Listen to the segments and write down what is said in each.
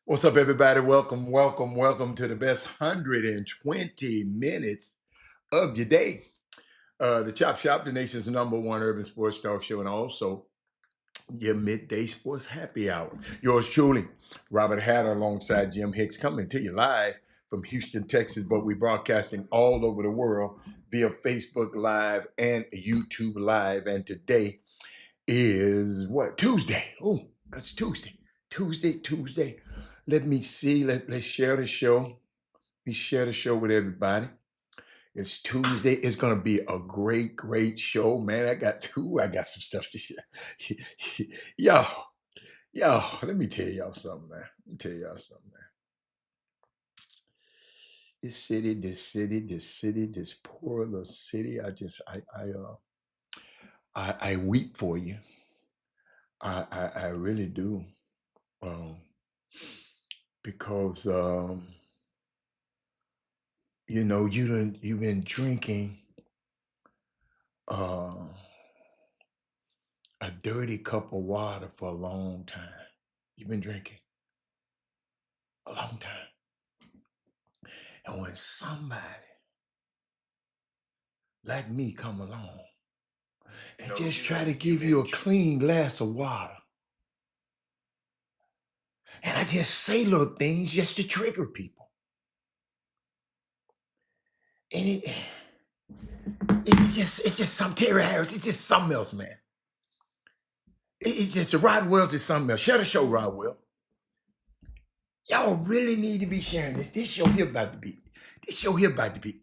What's up, everybody? Welcome, welcome, welcome to the best 120 minutes of your day. The Chop Shop, the nation's #1 urban sports talk show, and also your midday sports happy hour. Yours truly, Robert Hatter, alongside Jim Hicks, coming to you live from Houston, Texas, but we're broadcasting all over the world via Facebook Live and YouTube Live. And today is what? Tuesday. Oh, that's Tuesday. Tuesday. Let me see. Let's share the show. We share the show with everybody. It's Tuesday. It's gonna be a great show, man. I got some stuff to share. yo, let me tell y'all something, man. This poor little city. I weep for you. I really do. Um, because you've been drinking uh, a dirty cup of water for a long time. You've been drinking a long time. And when somebody like me come along and just try to give you a clean glass of water, and I just say little things just to trigger people, and it's just some Terry Harris. It's just something else, man. It's just Rod Wells is something else. Share the show, Rod Wells. Y'all really need to be sharing this. This show here about to be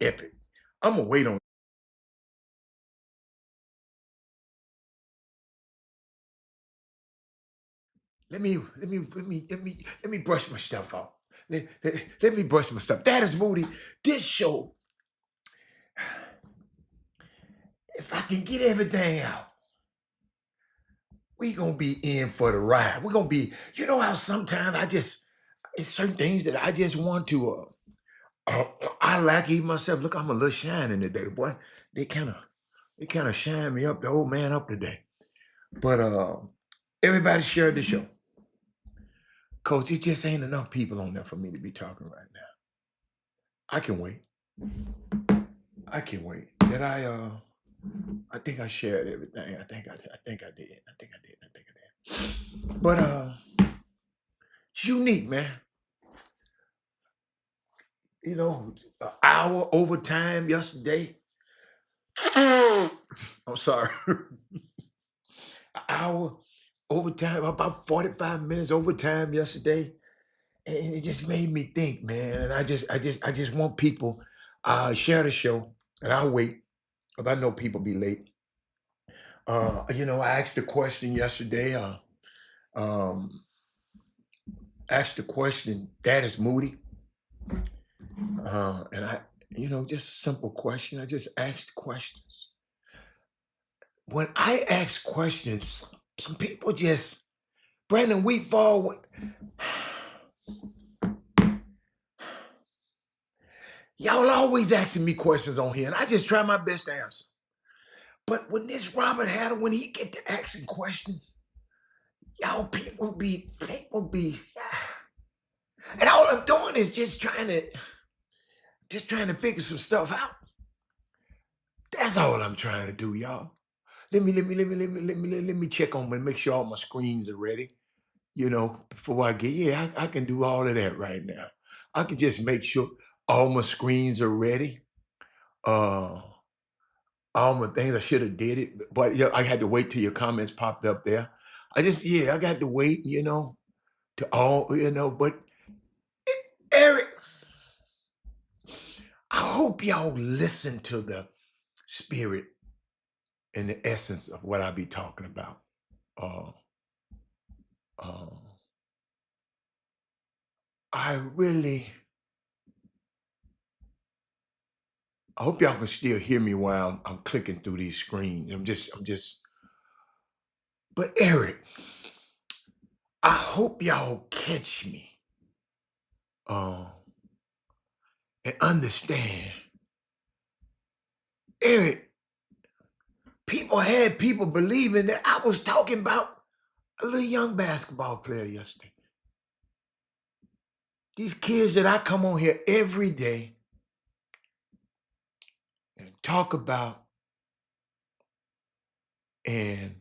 epic. I'm gonna wait on. Let me brush my stuff off. Let me brush my stuff. That is Moody. This show, if I can get everything out, we gonna be in for the ride. We're gonna be, how sometimes it's certain things that I just want to I like even myself. Look, I'm a little shining today, boy. They kind of shine me up, the old man up today. But everybody shared the show. Coach, it just ain't enough people on there for me to be talking right now. I can wait. I can wait. Did I think I shared everything. I think I did. I think I did. But it's unique, man. An hour overtime yesterday. I'm sorry. An hour overtime, about 45 minutes overtime yesterday. And it just made me think, man. And I just want people share the show, and I'll wait, because I know people be late. I asked a question yesterday. Um, asked the question, Dad is Moody. And just a simple question. I just asked questions. When I ask questions, some people just, Brandon Wheatfall, y'all always asking me questions on here, and I just try my best to answer. But when this Robert Hatter, when he get to asking questions, y'all people be, and all I'm doing is just trying to figure some stuff out. That's all I'm trying to do, y'all. Let me check on and make sure all my screens are ready. Before I get, yeah, I can do all of that right now. I can just make sure all my screens are ready. Uh, all my things, I should have did it, but yeah, I had to wait till your comments popped up there. I got to wait, to all, but Eric, I hope y'all listen to the spirit and the essence of what I be talking about. Uh, uh, I really, I hope y'all can still hear me while I'm clicking through these screens. But Eric, I hope y'all catch me uh, and understand. Eric, people believing that I was talking about a little young basketball player yesterday. These kids that I come on here every day and talk about and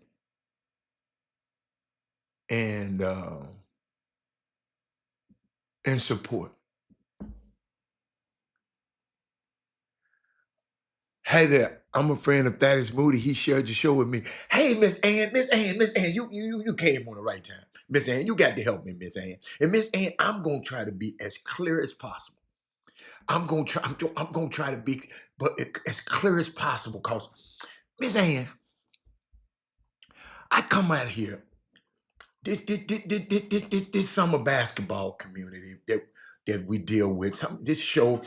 and uh, and support. Hey there, I'm a friend of Thaddeus Moody. He shared the show with me. Hey, Miss Ann, you came on the right time. Miss Ann, you got to help me, Miss Ann. And Miss Ann, I'm gonna try to be as clear as possible. I'm gonna try to be but as clear as possible, because Miss Ann, I come out here. This summer basketball community that we deal with. This show,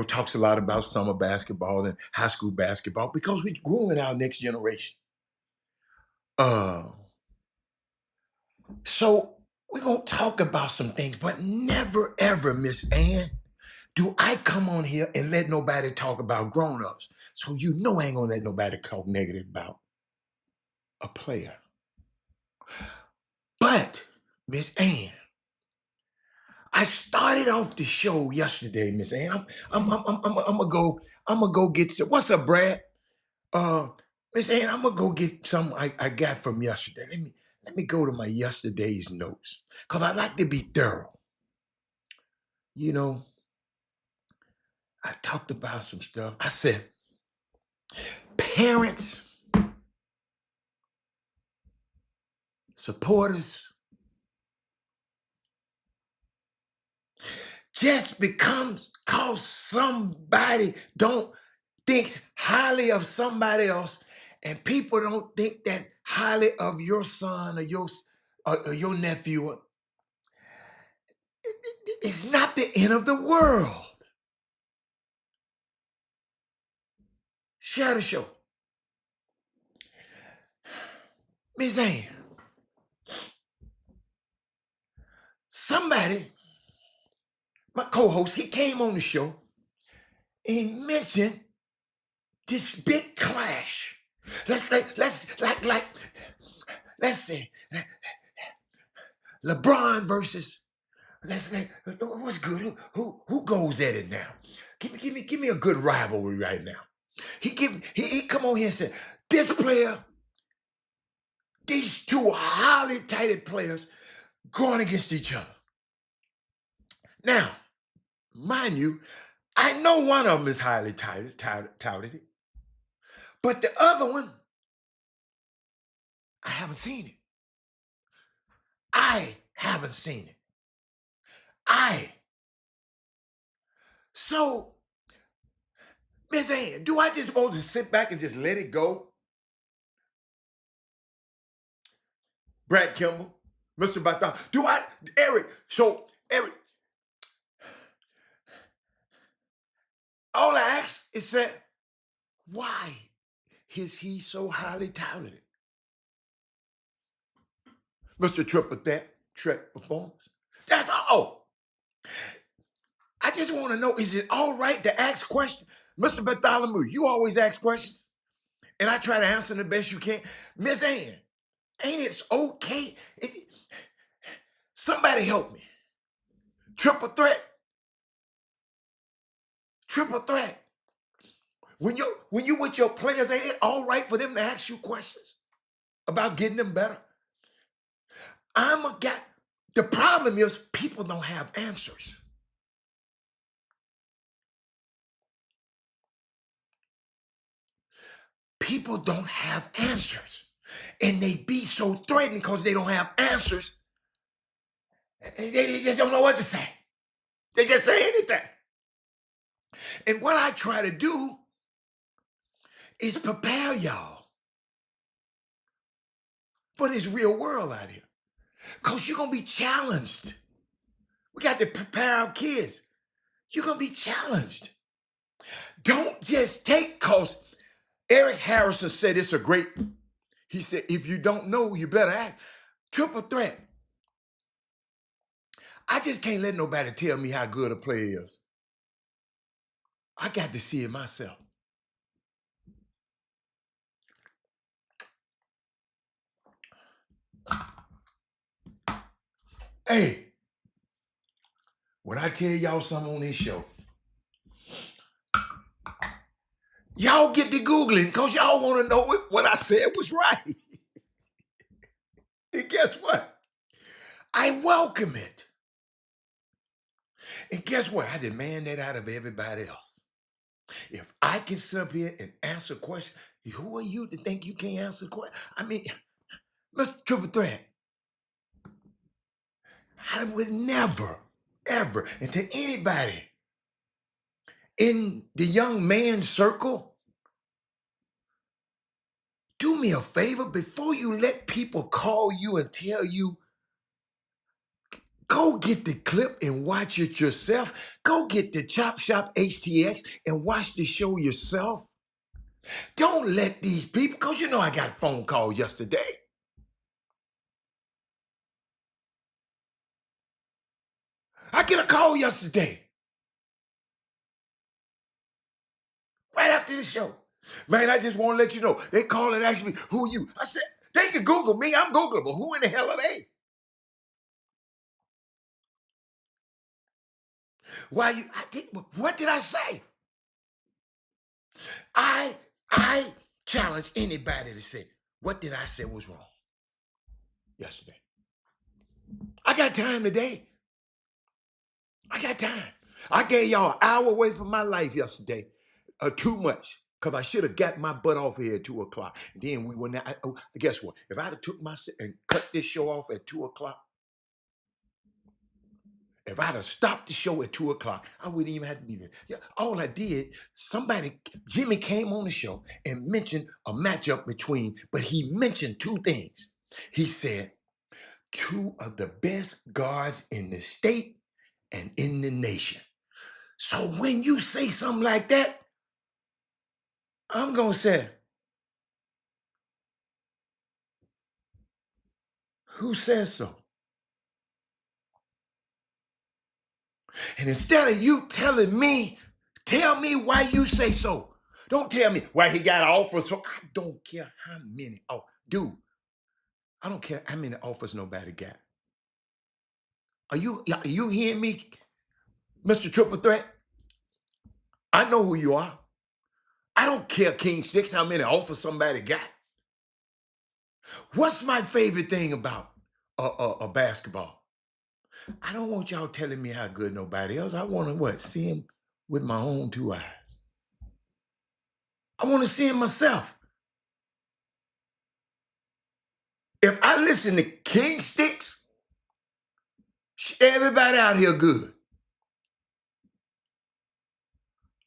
talks a lot about summer basketball and high school basketball because we're growing our next generation. Uh, so we're gonna talk about some things, but never ever, Miss Ann, do I come on here and let nobody talk about grown-ups. So I ain't gonna let nobody talk negative about a player. But Miss Ann, I started off the show yesterday, Miss Ann. I'm gonna go get some. What's up, Brad? Uh, Miss Ann, I'm gonna go get some I got from yesterday. Let me go to my yesterday's notes, cause I like to be thorough. You know, I talked about some stuff. I said, parents, supporters, just cause somebody don't thinks highly of somebody else, and people don't think that highly of your son or your nephew. It's not the end of the world. Share the show. Miss Ann, somebody, my co-host, he came on the show and he mentioned this big clash. Let's say LeBron versus, what's good? Who goes at it now? Give me a good rivalry right now. He come on here and said, this player, these two highly touted players going against each other. Now, mind you, I know one of them is highly touted, but the other one, I haven't seen it. I haven't seen it. So, Miss Ann, do I just supposed to sit back and just let it go? Brad Kimball, Mr. Bartholomew, Eric, all I ask is that, why is he so highly touted? Mr. Triple Threat Performance. That's all. Oh, I just want to know, is it all right to ask questions? Mr. Bartholomew, you always ask questions, and I try to answer them the best you can. Miss Ann, ain't it okay? Somebody help me. Triple threat. Triple threat. When you with your players, ain't it all right for them to ask you questions about getting them better? I'm a guy. The problem is people don't have answers. People don't have answers. And they be so threatened because they don't have answers. They just don't know what to say. They just say anything. And what I try to do is prepare y'all for this real world out here. Because you're going to be challenged. We got to prepare our kids. You're going to be challenged. Don't just take, because Eric Harrison said it's a great, he said, if you don't know, you better ask. Triple threat. I just can't let nobody tell me how good a player is. I got to see it myself. Hey, when I tell y'all something on this show, y'all get to Googling because y'all want to know what I said was right. And guess what? I welcome it. And guess what? I demand that out of everybody else. If I can sit up here and answer questions, who are you to think you can't answer the question? I mean, Mr. Triple Threat, I would never, ever, and to anybody in the young man's circle, do me a favor before you let people call you and tell you, go get the clip and watch it yourself. Go get the Chop Shop Htx and watch the show yourself. Don't let these people, because you know I got a phone call yesterday. I get a call yesterday, right after the show. Man, I just want to let you know. They call and ask me, who are you? I said, they can Google me. I'm Googleable. Who in the hell are they? Why you, what did I say? I challenge anybody to say, what did I say was wrong yesterday? I got time today. I got time. I gave y'all an hour away from my life yesterday. Too much. Because I should have got my butt off here at 2 o'clock. Then we went out. Guess what? If I'd have took my and cut this show off at 2 o'clock, if I'd have stopped the show at 2 o'clock, I wouldn't even have to be there. Yeah, all I did, Jimmy came on the show and mentioned a matchup between, but he mentioned two things. He said, two of the best guards in the state and in the nation. So when you say something like that, I'm going to say, who says so? And instead of you telling me, tell me why you say so. Don't tell me why he got offers from. I don't care how many. Oh, dude, I don't care how many offers nobody got. Are you hearing me, Mr. Triple Threat? I know who you are. I don't care, King Sticks, how many offers somebody got. What's my favorite thing about a basketball? I don't want y'all telling me how good nobody else. I want to what? See him with my own two eyes. I want to see him myself. If I listen to King Sticks, everybody out here good.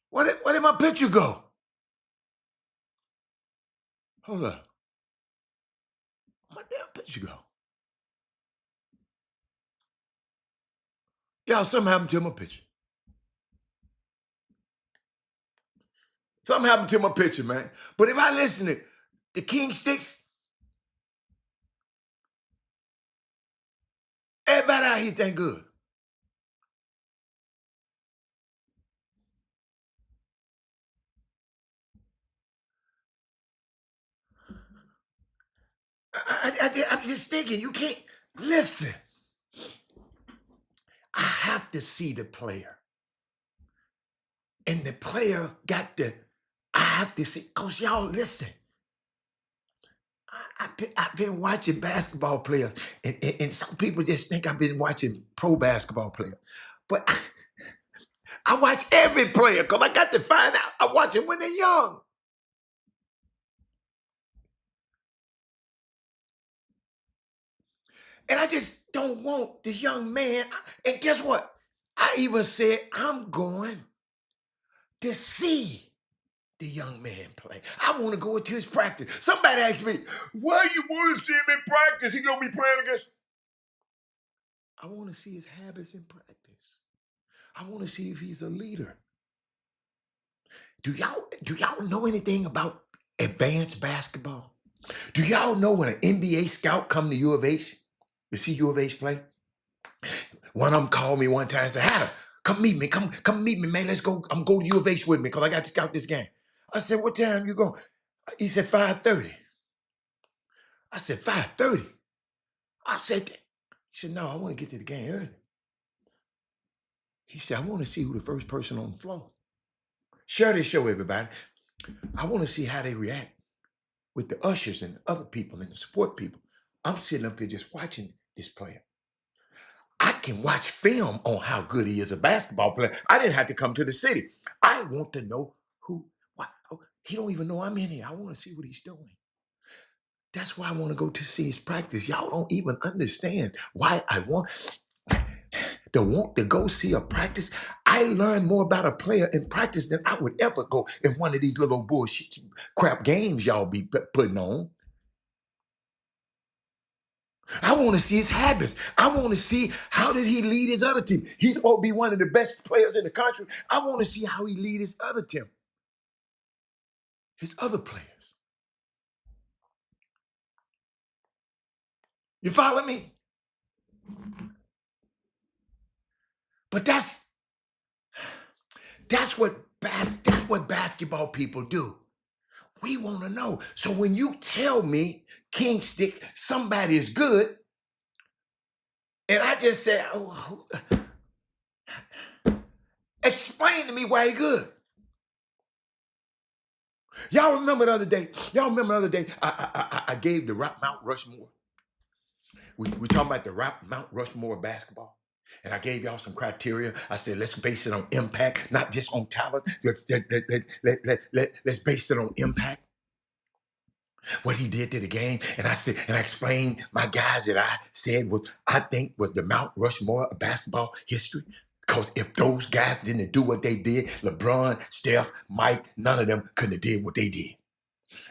Where did my picture go? Hold up. Where my damn picture go? Y'all, something happened to my picture. Something happened to my picture, man. But if I listen to the King Sticks, everybody out here think good. I'm just thinking, you can't listen. I have to see the player. And the player got the, I have to see, because y'all listen. I've been watching basketball players, and some people just think I've been watching pro basketball players. But I watch every player because I got to find out. I watch them when they're young. And I just don't want the young man. And guess what? I even said, I'm going to see the young man play. I want to go into his practice. Somebody asked me, why you want to see him in practice? He going to be playing against. I want to see his habits in practice. I want to see if he's a leader. Do y'all know anything about advanced basketball? Do y'all know when an NBA scout come to U of H to see U of H play? One of them called me one time and said, Adam, come meet me. Come meet me, man. Let's go. I'm going to U of H with me because I got to scout this game. I said, what time you going? He said, 5:30. I said, 5:30? I said, he said, no, I want to get to the game early. He said, I want to see who the first person on the floor. Share this show, everybody. I want to see how they react with the ushers and the other people and the support people. I'm sitting up here just watching this player. I can watch film on how good he is a basketball player. I didn't have to come to the city. I want to know who, why. Oh, he don't even know I'm in here. I want to see what he's doing. That's why I want to go to see his practice. Y'all don't even understand why I want to go see a practice. I learn more about a player in practice than I would ever go in one of these little bullshit crap games y'all be putting on. I want to see his habits. I want to see how did he lead his other team. He's supposed to be one of the best players in the country. I want to see how he lead his other team, his other players. You follow me? But that's what basketball people do. We want to know. So when you tell me, King Stick, somebody is good, and I just say, oh, explain to me why he good. Y'all remember the other day? I gave the Mount Rushmore. We talking about the Mount Rushmore basketball. And I gave y'all some criteria. I said, let's base it on impact, not just on talent. Let's base it on impact. What he did to the game. And I said, and I explained my guys that I said I think was the Mount Rushmore of basketball history. Because if those guys didn't do what they did, LeBron, Steph, Mike, none of them couldn't have did what they did.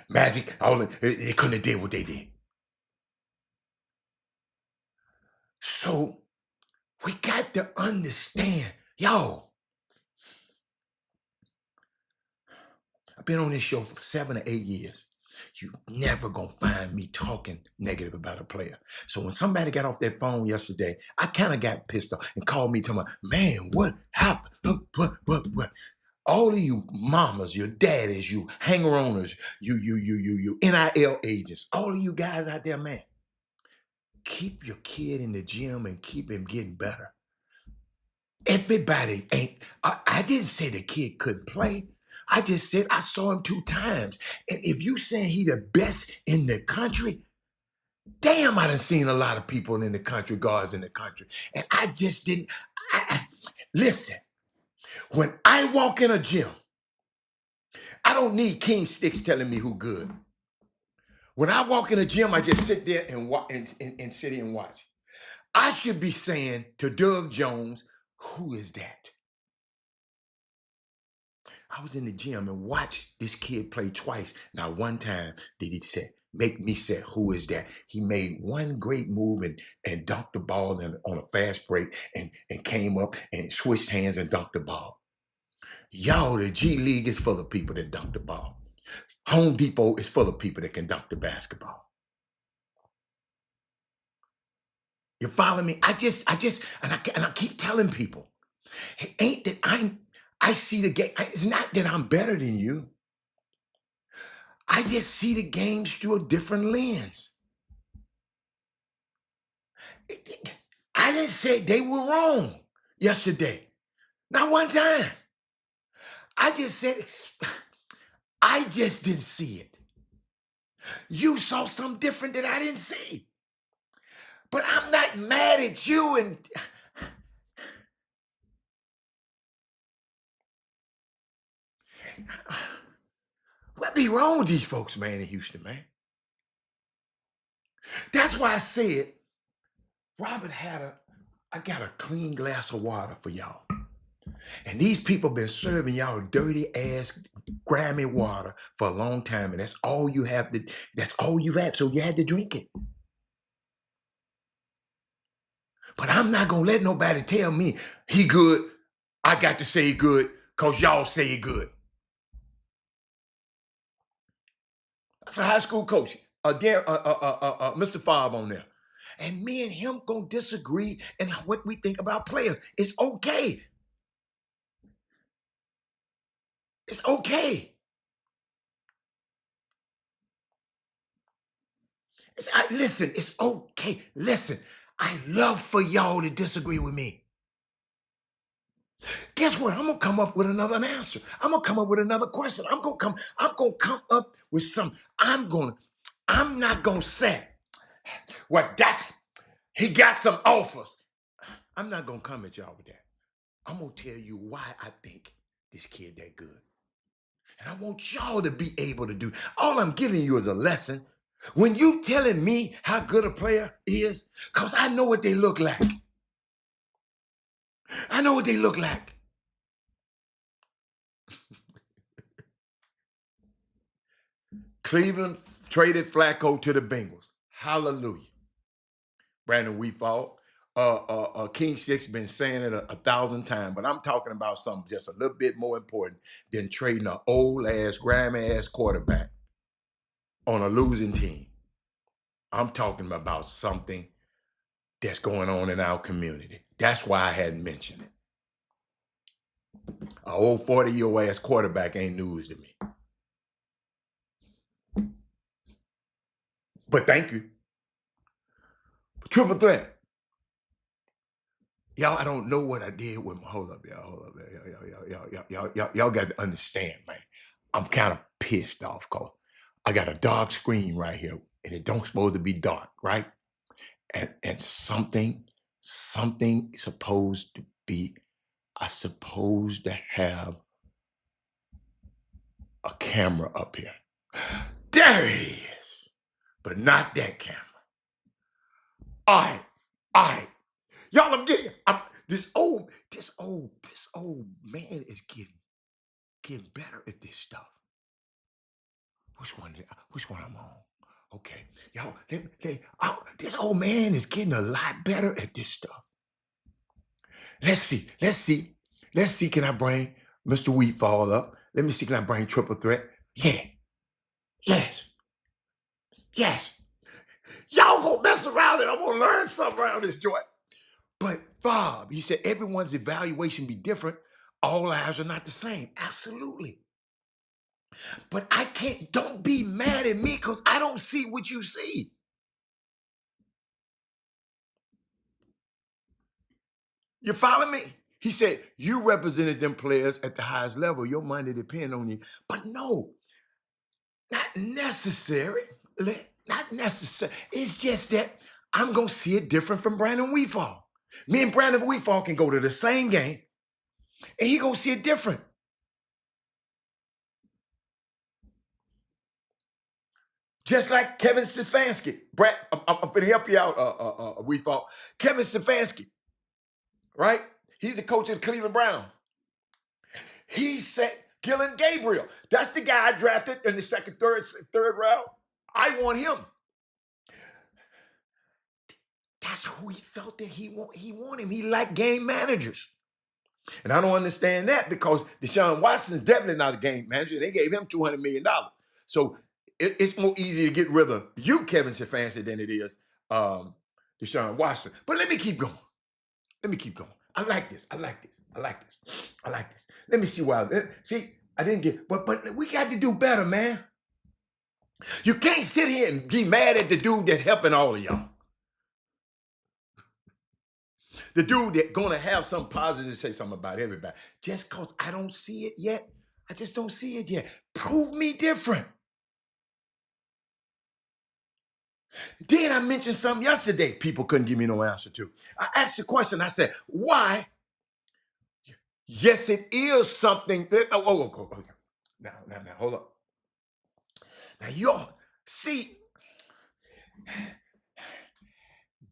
Magic, they couldn't have did what they did. So we got to understand, yo, I've been on this show for 7 or 8 years. You never gonna find me talking negative about a player. So when somebody got off that phone yesterday, I kind of got pissed off and called me talking about, man, what happened? What? All of you mamas, your daddies, you hanger-oners, you NIL agents, all of you guys out there, man, keep your kid in the gym and keep him getting better. Everybody ain't, I didn't say the kid couldn't play. I just said I saw him 2 times. And if you saying he the best in the country, damn, I done seen a lot of people in the country, guards in the country. And I just didn't, listen, when I walk in a gym, I don't need King Sticks telling me who good. When I walk in a gym, I just sit there and sit here and watch. I should be saying to Doug Jones, who is that? I was in the gym and watched this kid play twice. Now, one time did he make me say, who is that? He made one great move and dunked the ball on a fast break and came up and switched hands and dunked the ball. Y'all, the G League is full of people that dunk the ball. Home Depot is full of people that can dunk the basketball. You follow me? I keep telling people, it ain't that I see the game. It's not that I'm better than you. I just see the games through a different lens. I didn't say they were wrong yesterday. Not one time. I just said, I just didn't see it. You saw something different that I didn't see. But I'm not mad at you. And what be wrong with these folks, man, in Houston, man? That's why I said, Robert I got a clean glass of water for y'all. And these people been serving y'all dirty ass, grimy water for a long time. And that's all you have that's all you've had. So you had to drink it. But I'm not gonna let nobody tell me he good. I got to say he good because y'all say he good. That's a high school coach. Mr. Fobb on there. And me and him gonna disagree in what we think about players. It's okay. It's okay. Listen, it's okay. Listen, I love for y'all to disagree with me. Guess what? I'm gonna come up with another answer. I'm gonna come up with another question. I'm gonna come up with some. I'm not gonna say, well, he got some offers. I'm not gonna come at y'all with that. I'm gonna tell you why I think this kid that good. And I want y'all to be able to do. All I'm giving you is a lesson. When you telling me how good a player is, because I know what they look like. I know what they look like. Cleveland traded Flacco to the Bengals. Hallelujah. Brandon Weefall. King Six been saying it a thousand times, but I'm talking about something just a little bit more important than trading an old ass, grimy ass quarterback on a losing team. I'm talking about something that's going on in our community. That's why I hadn't mentioned it. An old 40-year-old ass quarterback ain't news to me. But thank you. Triple threat. Y'all, I don't know what I did with my, hold up, y'all, y'all got to understand, man. I'm kind of pissed off because I got a dark screen right here and it don't supposed to be dark, right? And something supposed to be, I supposed to have a camera up here. There it is, but not that camera. All right. Y'all, this old man is getting better at this stuff. Which one I'm on? Okay, y'all, this old man is getting a lot better at this stuff. Let's see. Can I bring Mr. Wheatfall up? Let me see, can I bring Triple Threat? Yeah. Yes. Y'all gonna mess around and I'm gonna learn something around this joint. But Bob, he said everyone's evaluation be different. All lives are not the same. Absolutely. But I can't, don't be mad at me because I don't see what you see. You follow me? He said, you represented them players at the highest level. Your money depend on you. But no, not necessary. Not necessary. It's just that I'm going to see it different from Brandon Weefall. Me and Brandon Weefall can go to the same game and he going to see it different. Just like Kevin Stefanski. Brad, I'm going to help you out, Weefall. Kevin Stefanski, right? He's the coach of the Cleveland Browns. He said, Gillen Gabriel, that's the guy I drafted in the third round. I want him. That's who he felt that he want him. He liked game managers. And I don't understand that because Deshaun Watson's definitely not a game manager. They gave him $200 million. So it's more easy to get rid of you, Kevin Stefanski, than it is Deshaun Watson. But let me keep going. I like this. Let me see why. See, I didn't get, but we got to do better, man. You can't sit here and be mad at the dude that's helping all of y'all. The dude that gonna have some positive to say something about everybody. Just because I don't see it yet, I just don't see it yet. Prove me different. Then I mentioned something yesterday people couldn't give me no answer to. I asked the question, I said, why? Yes, it is something that, okay. Now, hold up. Now, y'all, see,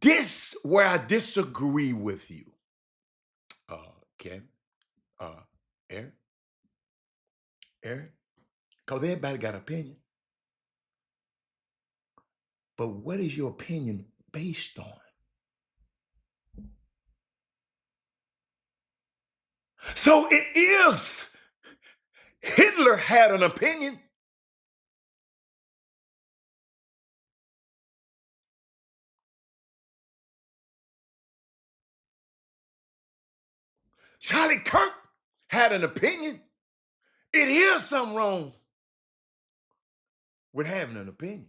this where I disagree with you. Ken, Aaron, because everybody got an opinion. But what is your opinion based on? So it is. Hitler had an opinion. Charlie Kirk had an opinion. It is something wrong with having an opinion.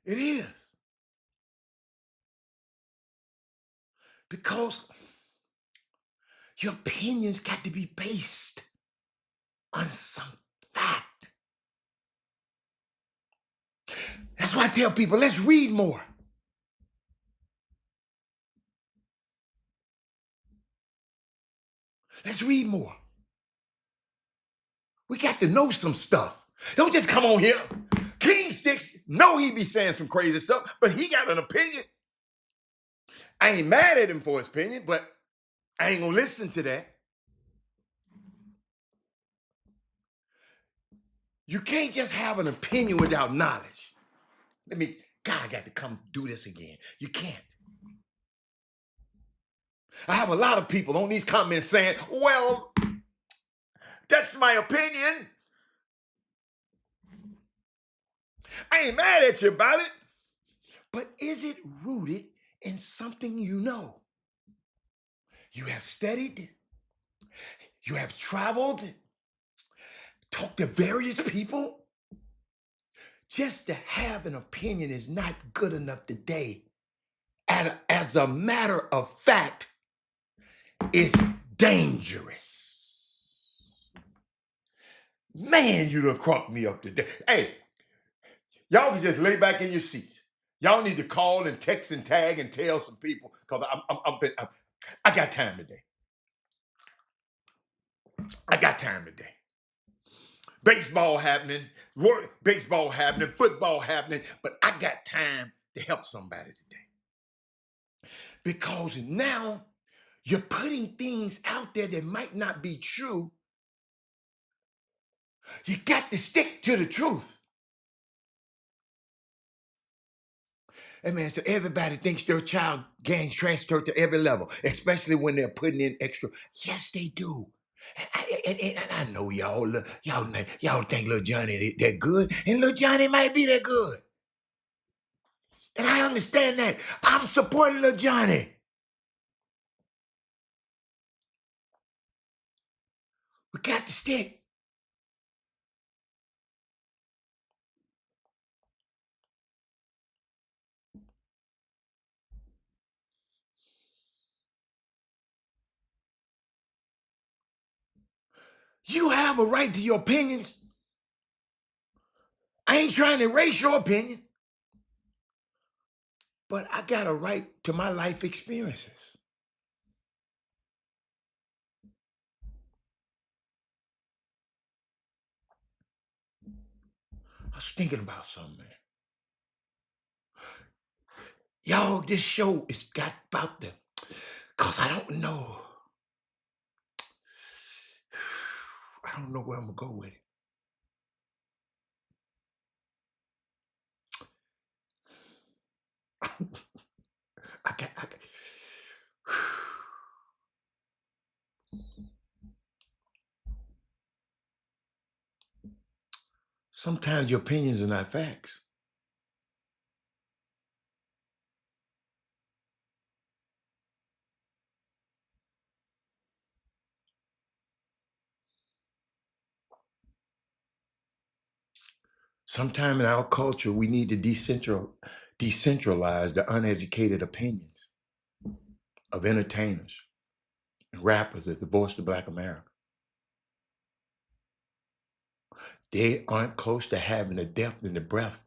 It is. Because your opinions got to be based on some fact. That's why I tell people, let's read more. Let's read more. We got to know some stuff. Don't just come on here. King Sticks, know he be saying some crazy stuff, but he got an opinion. I ain't mad at him for his opinion, but I ain't gonna listen to that. You can't just have an opinion without knowledge. God, I got to come do this again. You can't. I have a lot of people on these comments saying, well, that's my opinion. I ain't mad at you about it. But is it rooted in something you know? You have studied, you have traveled, talked to various people. Just to have an opinion is not good enough today. As a matter of fact, it's dangerous. Man, you done crunk me up today. Hey, y'all can just lay back in your seats. Y'all need to call and text and tag and tell some people because I got time today. I got time today. Baseball happening, football happening, but I got time to help somebody today. Because now you're putting things out there that might not be true. You got to stick to the truth. And man, so everybody thinks their child gains transferred to every level, especially when they're putting in extra. Yes, they do. And I know y'all think little Johnny that good, and little Johnny might be that good. And I understand that. I'm supporting little Johnny. We got to stick. You have a right to your opinions. I ain't trying to erase your opinion. But I got a right to my life experiences. I was thinking about something, man. Y'all, this show is got about the, cause I don't know. I don't know where I'm gonna go with it. I got sometimes your opinions are not facts. Sometimes in our culture, we need to decentralize the uneducated opinions of entertainers and rappers as the voice of Black America. They aren't close to having the depth and the breadth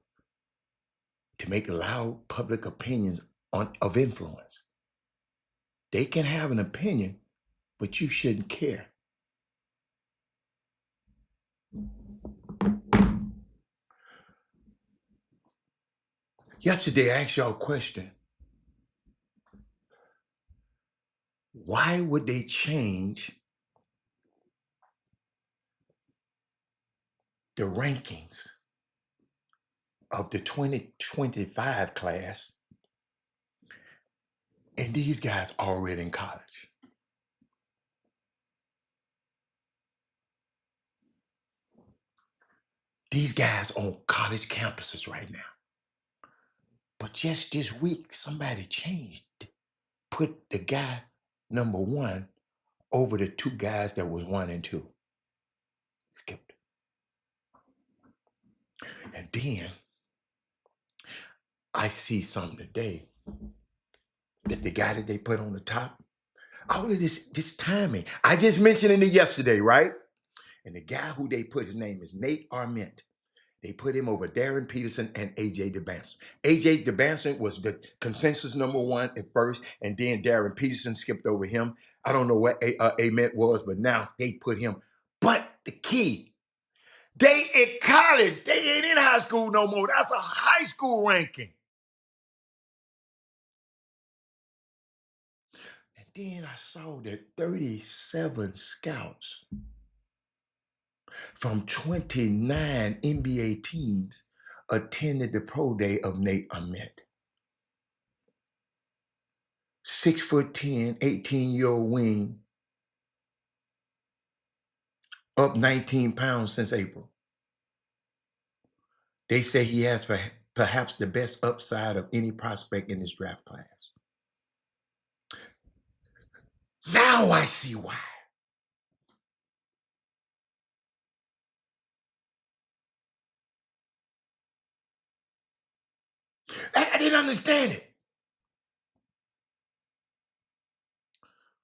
to make loud public opinions of influence. They can have an opinion, but you shouldn't care. Yesterday, I asked y'all a question. Why would they change the rankings of the 2025 class and these guys already in college? These guys on college campuses right now. But just this week, somebody changed, put the guy number one over the two guys that was 1 and 2. And then I see something today that the guy that they put on the top, all of this timing. I just mentioned it yesterday, right? And the guy who they put, his name is Nate Arment. They put him over Darren Peterson and AJ DeBanson. AJ DeBanson was the consensus number one at first, and then Darren Peterson skipped over him. I don't know what Ament was, but now they put him. But the key, they in college. They ain't in high school no more. That's a high school ranking. And then I saw that 37 scouts from 29 NBA teams attended the pro day of Nate Arment. 6'10", 18-year-old wing, up 19 pounds since April. They say he has perhaps the best upside of any prospect in this draft class. Now I see why. I didn't understand it.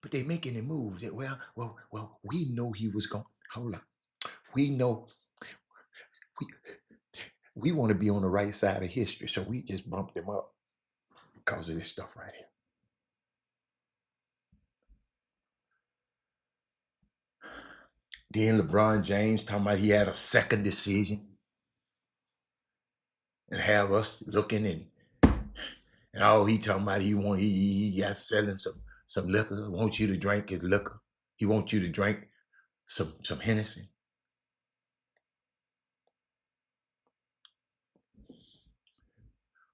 But they making the moves that, well, we know he was going. Hold on. We know we want to be on the right side of history, so we just bumped him up because of this stuff right here. Then LeBron James talking about he had a second decision and have us looking and all he talking about he got selling some liquor. Wants you to drink his liquor. He wants you to drink some Hennessy.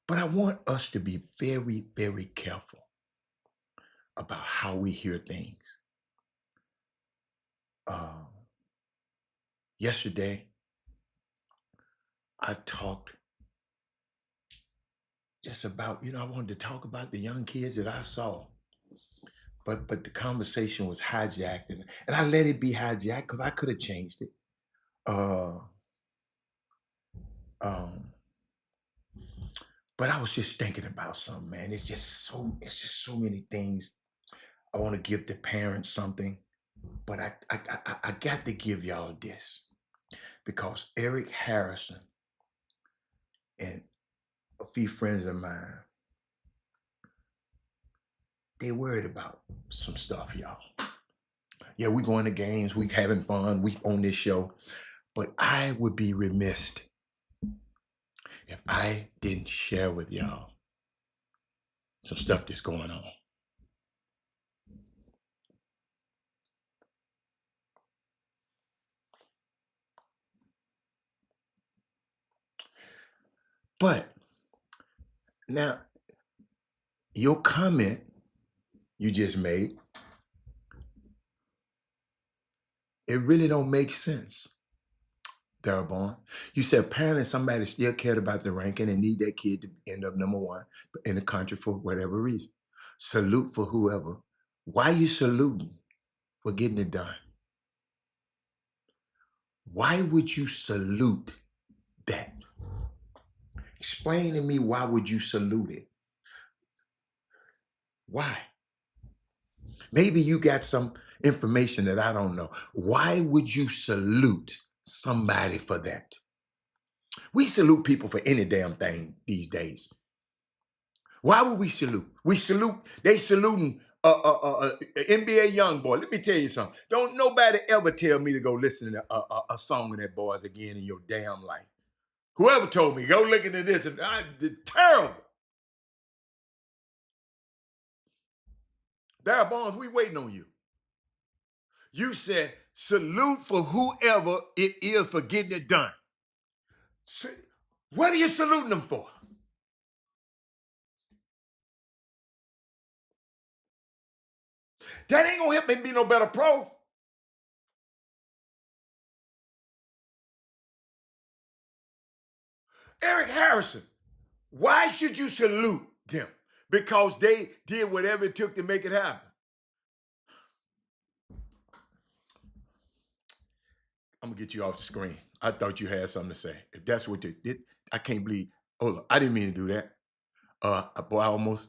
But I want us to be very, very careful about how we hear things. Yesterday, I talked just about, I wanted to talk about the young kids that I saw. But the conversation was hijacked, and I let it be hijacked because I could have changed it. Um, but I was just thinking about something, man. It's just so many things. I want to give the parents something, but I got to give y'all this because Eric Harrison and a few friends of mine, they worried about some stuff, y'all. Yeah, we going to games, we having fun, we on this show, but I would be remiss if I didn't share with y'all some stuff that's going on. But now, your comment you just made, it really don't make sense, Darabon. You said apparently somebody still cared about the ranking and need that kid to end up number one in the country for whatever reason. Salute for whoever. Why you saluting for getting it done? Why would you salute that? Explain to me why would you salute it? Why? Maybe you got some information that I don't know. Why would you salute somebody for that? We salute people for any damn thing these days. Why would we salute? They saluting NBA young boy. Let me tell you something. Don't nobody ever tell me to go listen to a song of that boys again in your damn life. Whoever told me, go look into this, and I did terrible. Darryl Barnes, we waiting on you. You said salute for whoever it is for getting it done. So, what are you saluting them for? That ain't gonna help me be no better pro. Eric Harrison, why should you salute them? Because they did whatever it took to make it happen. I'm gonna get you off the screen. I thought you had something to say. If that's what you did, I can't believe. Hold on, I didn't mean to do that. Boy, almost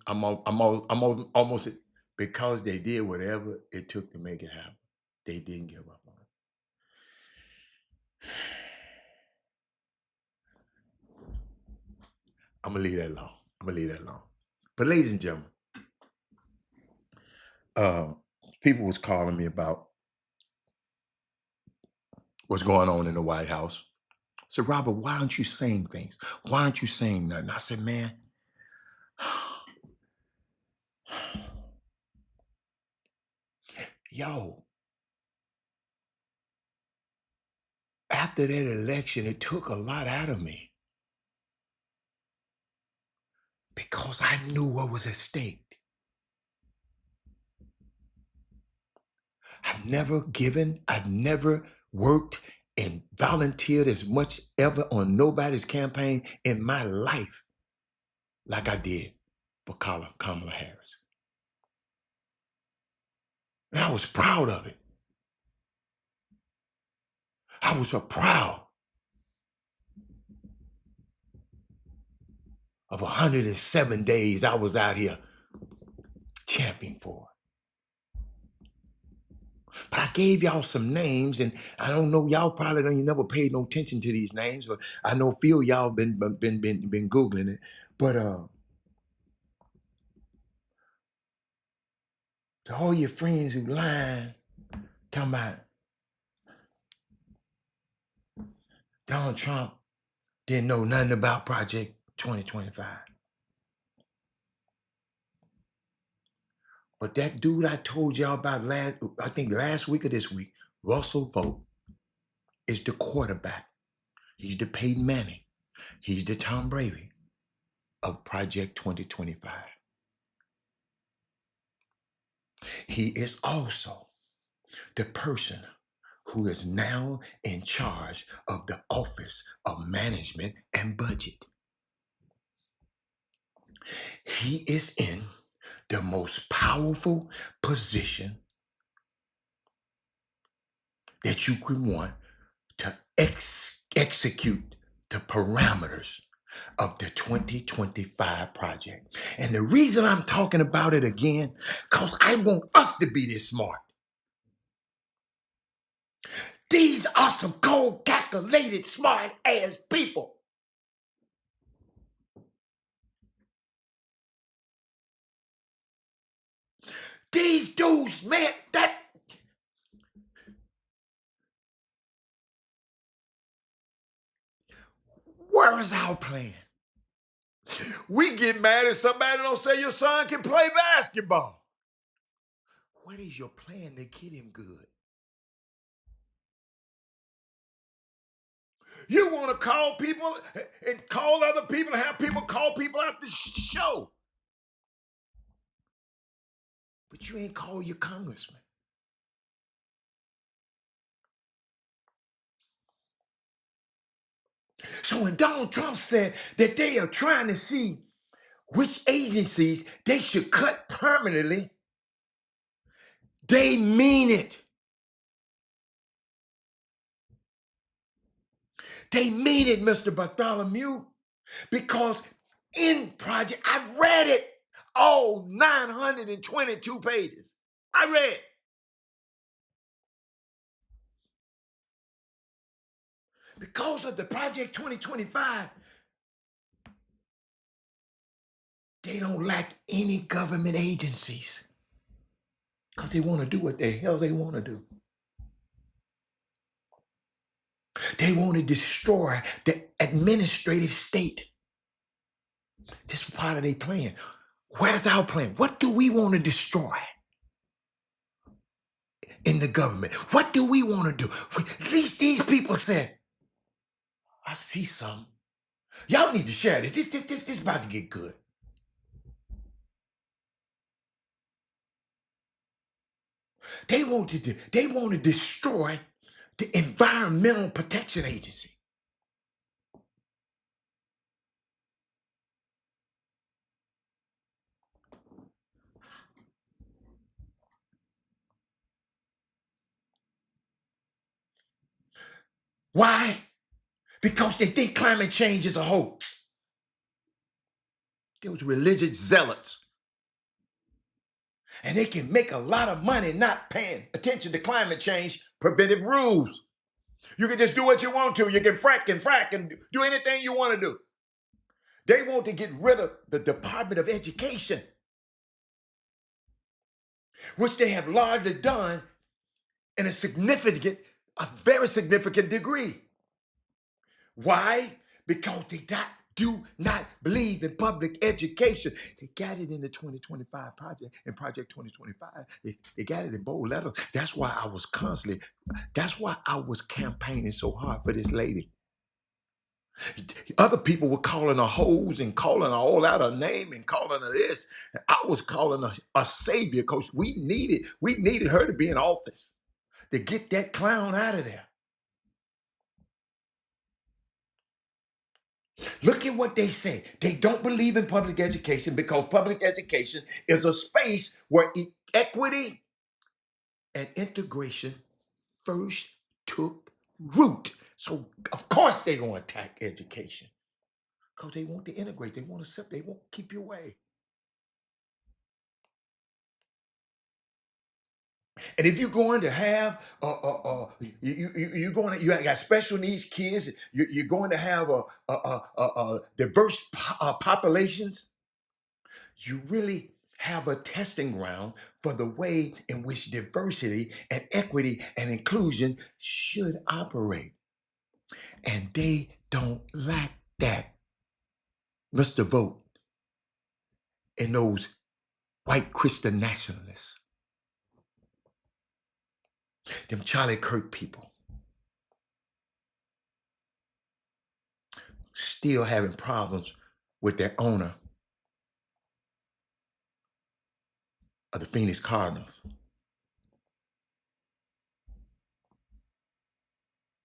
because they did whatever it took to make it happen. They didn't give up on it. I'm gonna leave that alone. I'm gonna leave that alone. But ladies and gentlemen, uh, people was calling me about what's going on in the White House. I said, Robert, why aren't you saying things? Why aren't you saying nothing? I said, man, yo, after that election, it took a lot out of me because I knew what was at stake. I've never worked and volunteered as much ever on nobody's campaign in my life like I did for Kamala Harris. And I was proud of it. I was so proud of 107 days I was out here championing for. But I gave y'all some names, and I don't know, y'all probably don't, you never paid no attention to these names, but I know a few of y'all been Googling it. But to all your friends who lying, talking about Donald Trump didn't know nothing about Project 2025. But that dude I told y'all about last week or this week, Russell Vogt, is the quarterback. He's the Peyton Manning. He's the Tom Brady of Project 2025. He is also the person who is now in charge of the Office of Management and Budget. He is in the most powerful position that you could want to execute the parameters of the 2025 project. And the reason I'm talking about it again, because I want us to be this smart. These are some cold, calculated, smart ass people. These dudes, man, where is our plan? We get mad if somebody don't say your son can play basketball. What is your plan to get him good? You want to call people and call other people and have people call people out the show. But you ain't call your congressman. So when Donald Trump said that they are trying to see which agencies they should cut permanently, they mean it. They mean it, Mr. Bartholomew, because in Project, I read it, all 922 pages. I read. Because of the Project 2025, they don't lack any government agencies because they want to do what the hell they want to do. They want to destroy the administrative state. This is part of their plan. Where's our plan? What do we want to destroy in the government? What do we want to do? At least these people said, I see something. Y'all need to share this. This is about to get good. They want to destroy the Environmental Protection Agency. Why? Because they think climate change is a hoax. Those religious zealots. And they can make a lot of money not paying attention to climate change preventive rules. You can just do what you want to. You can frack and do anything you want to do. They want to get rid of the Department of Education, which they have largely done in a very significant degree. Why? Because they do not believe in public education. They got it in the 2025 project, in Project 2025. They got it in bold letters. That's why I was campaigning so hard for this lady. Other people were calling her hoes and calling her all out her name and calling her this. I was calling her a savior because we needed her to be in office to get that clown out of there. Look at what they say. They don't believe in public education because public education is a space where equity and integration first took root. So of course they're going to attack education because they want to integrate. They want to keep you away. And if you're going to have you got special needs kids, you're going to have diverse populations. You really have a testing ground for the way in which diversity and equity and inclusion should operate. And they don't lack that. Mr. Vote and those white Christian nationalists, them Charlie Kirk people, still having problems with their owner of the Phoenix Cardinals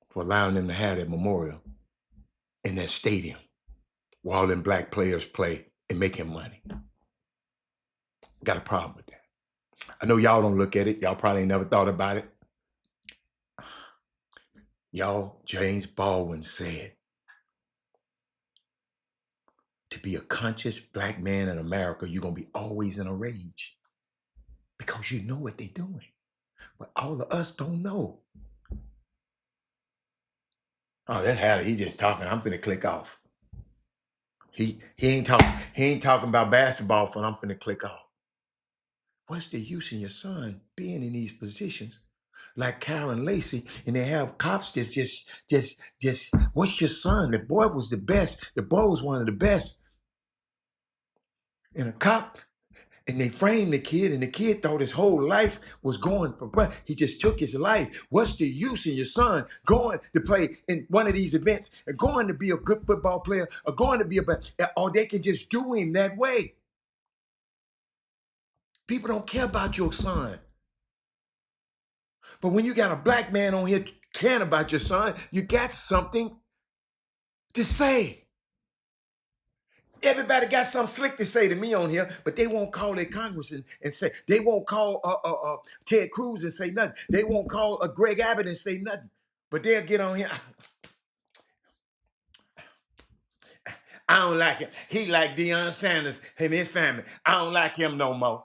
for allowing them to have that memorial in that stadium where all them black players play and make him money. Got a problem with that. I know y'all don't look at it. Y'all probably ain't never thought about it. Y'all, James Baldwin said, to be a conscious black man in America, you're going to be always in a rage because you know what they're doing. But all of us don't know. Oh, that's how he just talking. I'm finna click off. He ain't talking about basketball fun. I'm finna click off. What's the use in your son being in these positions like Karen Lacey, and they have cops just what's your son? The boy was the best. The boy was one of the best. And a cop, and they framed the kid, and the kid thought his whole life was going for what? He just took his life. What's the use in your son going to play in one of these events and going to be a good football player or going to be or they can just do him that way? People don't care about your son. But when you got a black man on here caring about your son, you got something to say. Everybody got something slick to say to me on here, but they won't call their congressman and say, they won't call Ted Cruz and say nothing. They won't call Greg Abbott and say nothing. But they'll get on here. I don't like him. He like Deion Sanders, him and his family. I don't like him no more.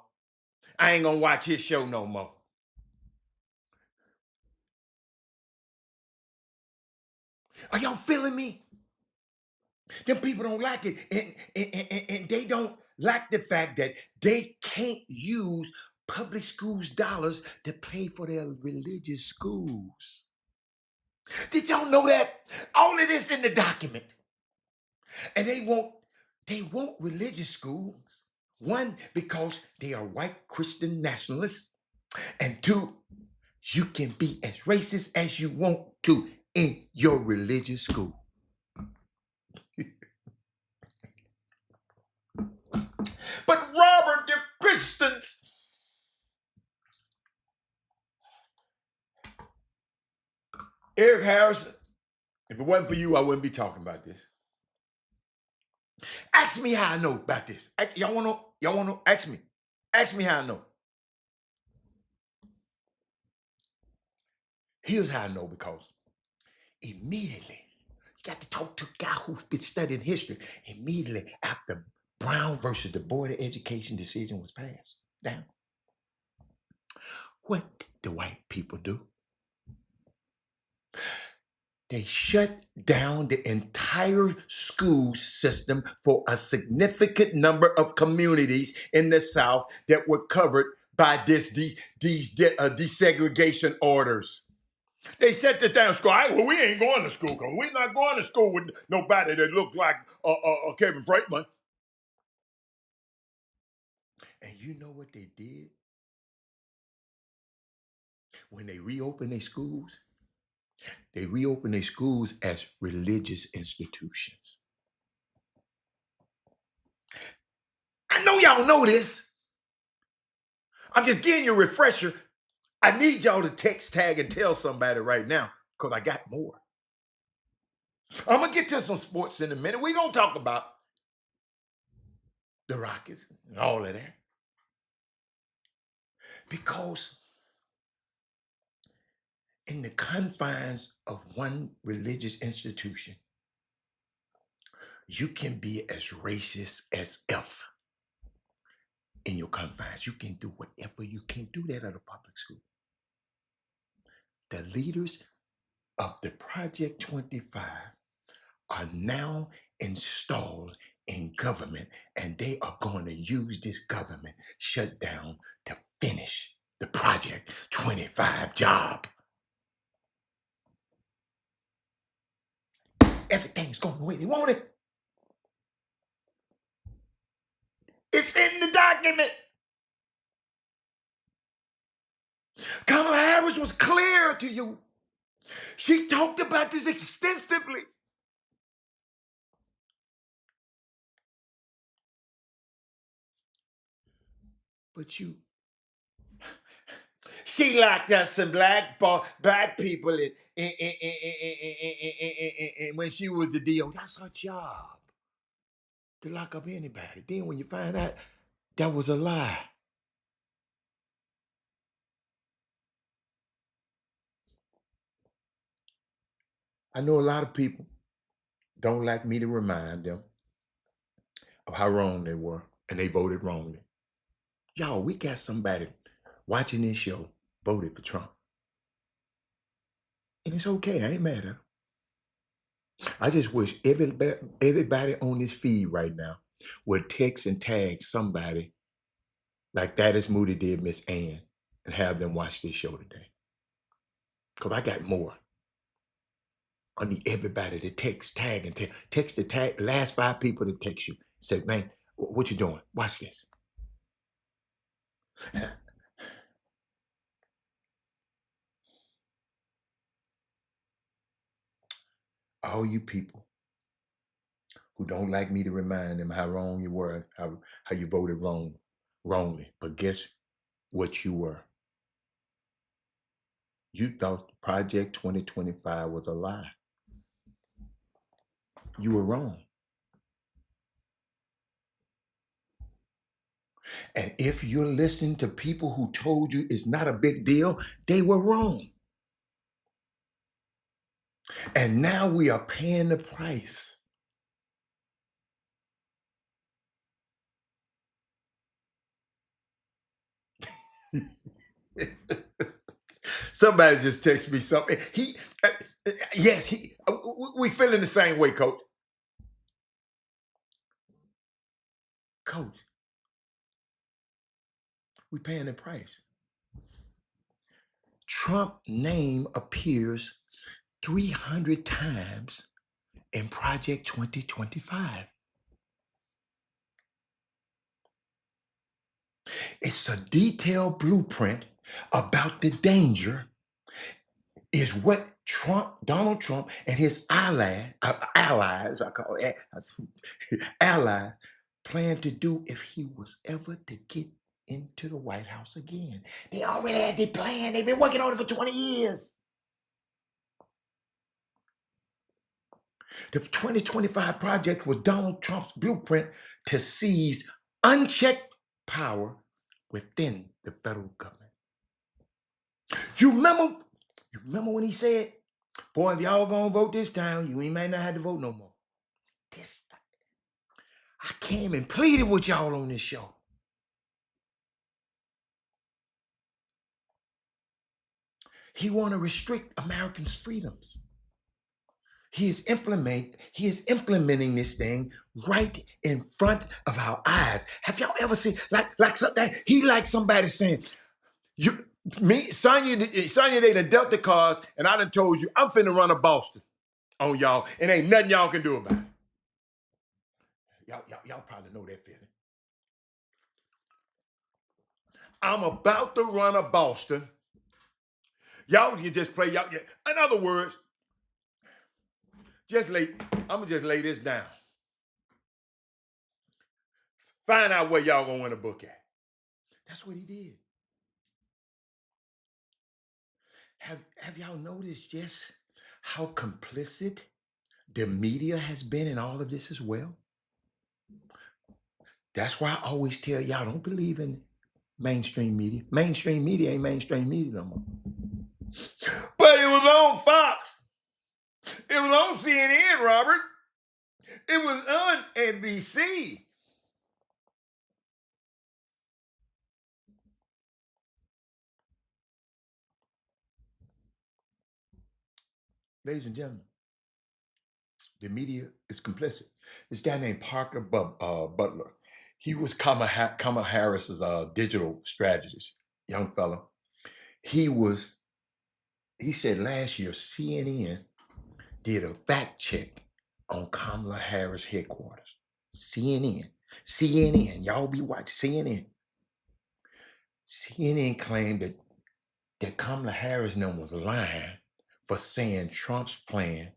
I ain't gonna watch his show no more. Are y'all feeling me? Them people don't like it. And they don't like the fact that they can't use public schools dollars to pay for their religious schools. Did y'all know that? All of this in the document. And they want religious schools. One, because they are white Christian nationalists. And two, you can be as racist as you want to in your religious school. But Robert, the Christians. Eric Harrison, if it wasn't for you, I wouldn't be talking about this. Ask me how I know about this. Y'all want to ask me? Ask me how I know. Here's how I know, because immediately, you got to talk to a guy who's been studying history. Immediately after Brown versus the Board of Education decision was passed down. What did the white people do? They shut down the entire school system for a significant number of communities in the South that were covered by these desegregation orders. They shut the damn school. Well, we ain't going to school because we're not going to school with nobody that looked like Kevin Brightman. And you know what they did? When they reopened their schools, they reopened their schools as religious institutions. I know y'all know this. I'm just giving you a refresher. I need y'all to text, tag, and tell somebody right now because I got more. I'm going to get to some sports in a minute. We're going to talk about the Rockets and all of that. Because in the confines of one religious institution, you can be as racist as F in your confines. You can do whatever. You can't do that at a public school. The leaders of the Project 25 are now installed in government, and they are going to use this government shutdown to finish the Project 25 job. Everything's going the way they want it. It's in the document. Kamala Harris was clear to you. She talked about this extensively. But she locked up some black people when she was the DO. That's her job, to lock up anybody. Then when you find out that was a lie. I know a lot of people don't like me to remind them of how wrong they were, and they voted wrongly. Y'all, we got somebody watching this show voted for Trump. And it's okay. I ain't mad at him. I just wish everybody on this feed right now would text and tag somebody like that as Moody did Miss Ann and have them watch this show today. Because I got more. I need everybody to text, tag, and text the tag, last 5 people to text you. Say, man, what you doing? Watch this. All you people who don't like me to remind them how wrong you were, how you voted wrongly. But guess what you were? You thought Project 2025 was a lie. You were wrong. And if you're listening to people who told you it's not a big deal, they were wrong. And now we are paying the price. Somebody just text me something. We feeling the same way, Coach. Coach, we paying the price. Trump name appears 300 times in Project 2025. It's a detailed blueprint about the danger is what Donald Trump and his allies, plan to do if he was ever to get into the White House again. They already had their plan. They've been working on it for 20 years. The 2025 project was Donald Trump's blueprint to seize unchecked power within the federal government. You remember when he said, boy, if y'all gonna vote this time, you may not have to vote no more. I came and pleaded with y'all on this show. He want to restrict Americans' freedoms. He is implementing this thing right in front of our eyes. Have y'all ever seen like something? He like somebody saying, Sonya, they done dealt the cards, and I done told you I'm finna run a Boston on y'all, and ain't nothing y'all can do about it. Y'all probably know that feeling. I'm about to run a Boston. Y'all can just play y'all. In other words, I'm gonna just lay this down. Find out where y'all gonna win a book at. That's what he did. Have y'all noticed just how complicit the media has been in all of this as well? That's why I always tell y'all, don't believe in mainstream media. Mainstream media ain't mainstream media no more. But it was on Fox. It was on CNN, Robert. It was on NBC. Ladies and gentlemen, the media is complicit. This guy named Parker Butler, he was Kamala Harris's digital strategist, young fella. He said last year CNN did a fact check on Kamala Harris headquarters. CNN, y'all be watching CNN. CNN claimed that Kamala Harris was lying for saying Trump's plan.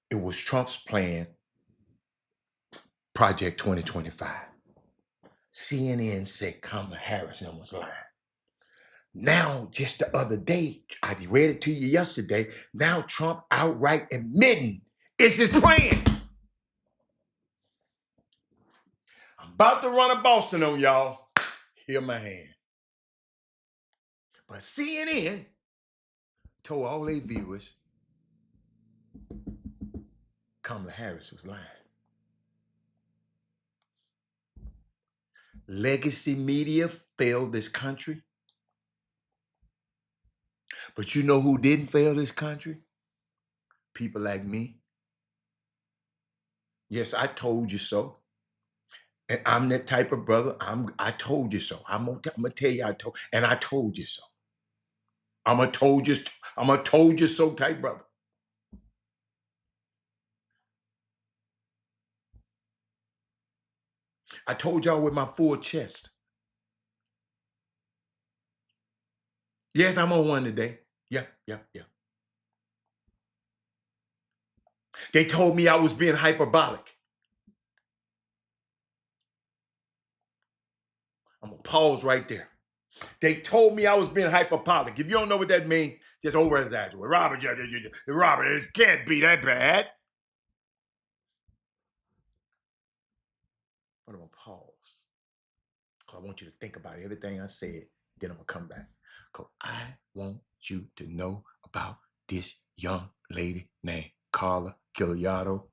It was Trump's plan, Project 2025. CNN said Kamala Harris was lying. Now, just the other day, I read it to you yesterday. Now Trump outright admitting it's his plan. I'm about to run a Boston on y'all. Hear my hand. But CNN told all their viewers Kamala Harris was lying. Legacy media failed this country. But you know who didn't fail this country? People like me. Yes, I told you so. And I'm that type of brother. I told you so. I'm gonna tell you I told you so. I'm a told you so type brother. I told y'all with my full chest. Yes, I'm on one today. Yeah. They told me I was being hyperbolic. I'm gonna pause right there. They told me I was being hyperbolic. If you don't know what that means, just over exaggerate. Robert, it can't be that bad. But I'm gonna pause. Because I want you to think about everything I said. Then I'm gonna come back. Because I want you to know about this young lady named Carla Gilliardo.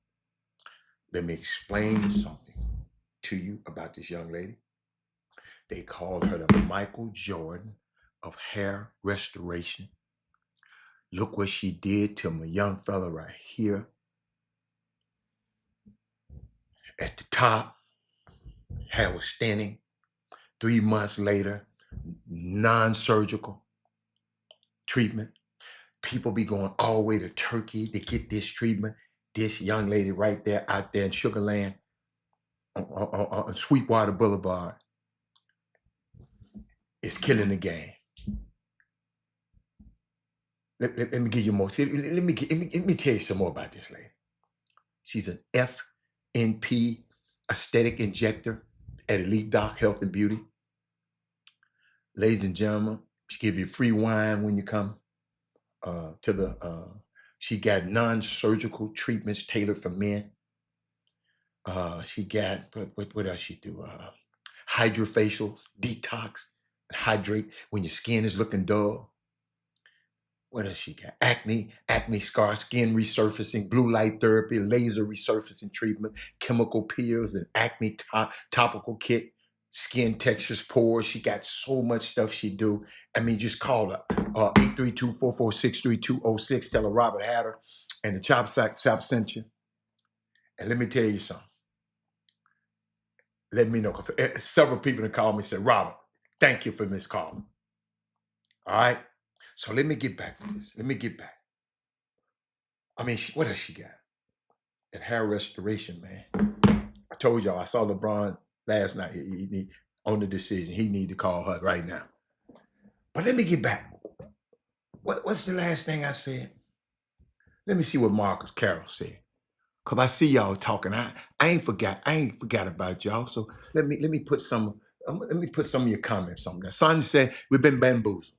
Let me explain something to you about this young lady. They call her the Michael Jordan of hair restoration. Look what she did to my young fella right here at the top. Hair was thinning. 3 months later, non-surgical treatment. People be going all the way to Turkey to get this treatment. This young lady right there out there in Sugar Land on Sweetwater Boulevard is killing the game. Let me give you more. Let me tell you some more about this lady. She's an FNP aesthetic injector at Elite Doc Health and Beauty. Ladies and gentlemen, she give you free wine when you come to the. She got non-surgical treatments tailored for men. She got what else she do? Hydrofacials, detox, hydrate when your skin is looking dull. What else she got? Acne scar, skin resurfacing, blue light therapy, laser resurfacing treatment, chemical peels, and acne topical kit, skin textures, pores. She got so much stuff she do. I mean, just call her 832-446-3206. Tell her Robert had her, and the Chop Shop sent you. And let me tell you something. Let me know. Several people have called me and said, Robert, thank you for this call. All right. So let me get back to this. Let me get back. I mean, what else she got? That hair restoration, man. I told y'all, I saw LeBron last night. He on the decision. He need to call her right now. But let me get back. What's the last thing I said? Let me see what Marcus Carroll said. Cause I see y'all talking. I ain't forgot about y'all. So let me put some of your comments on there. Son said we've been bamboozled.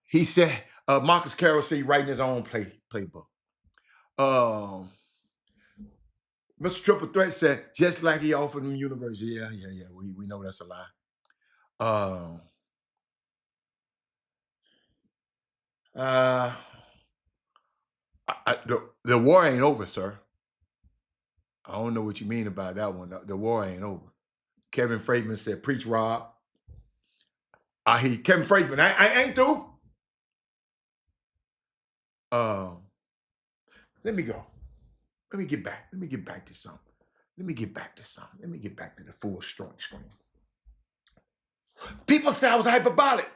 He said Marcus Carroll said he writing his own playbook. Mr. Triple Threat said just like he offered them university. Yeah. We know that's a lie. The war ain't over, sir. I don't know what you mean about that one. The war ain't over. Kevin Freidman said, preach, Rob. I hear Kevin Freidman. I ain't through. Let me go. Let me get back. Let me get back to something. Let me get back to the full strong screen. People say I was hyperbolic.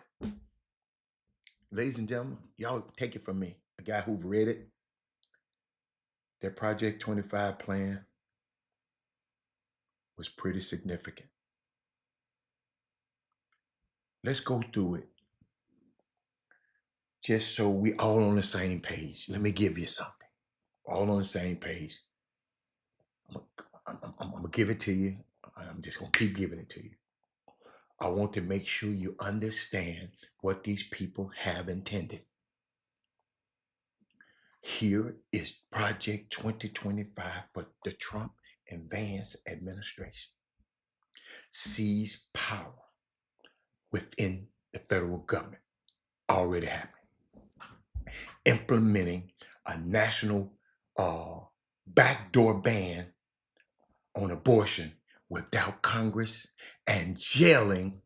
Ladies and gentlemen, y'all take it from me, a guy who've read it. Their Project 25 plan was pretty significant. Let's go through it just so we all on the same page. Let me give you something. All on the same page. I'm going to give it to you. I'm just going to keep giving it to you. I want to make sure you understand what these people have intended. Here is Project 2025 for the Trump and Vance administration. Seize power within the federal government. Already happening. Implementing a national backdoor ban on abortion without Congress and jailing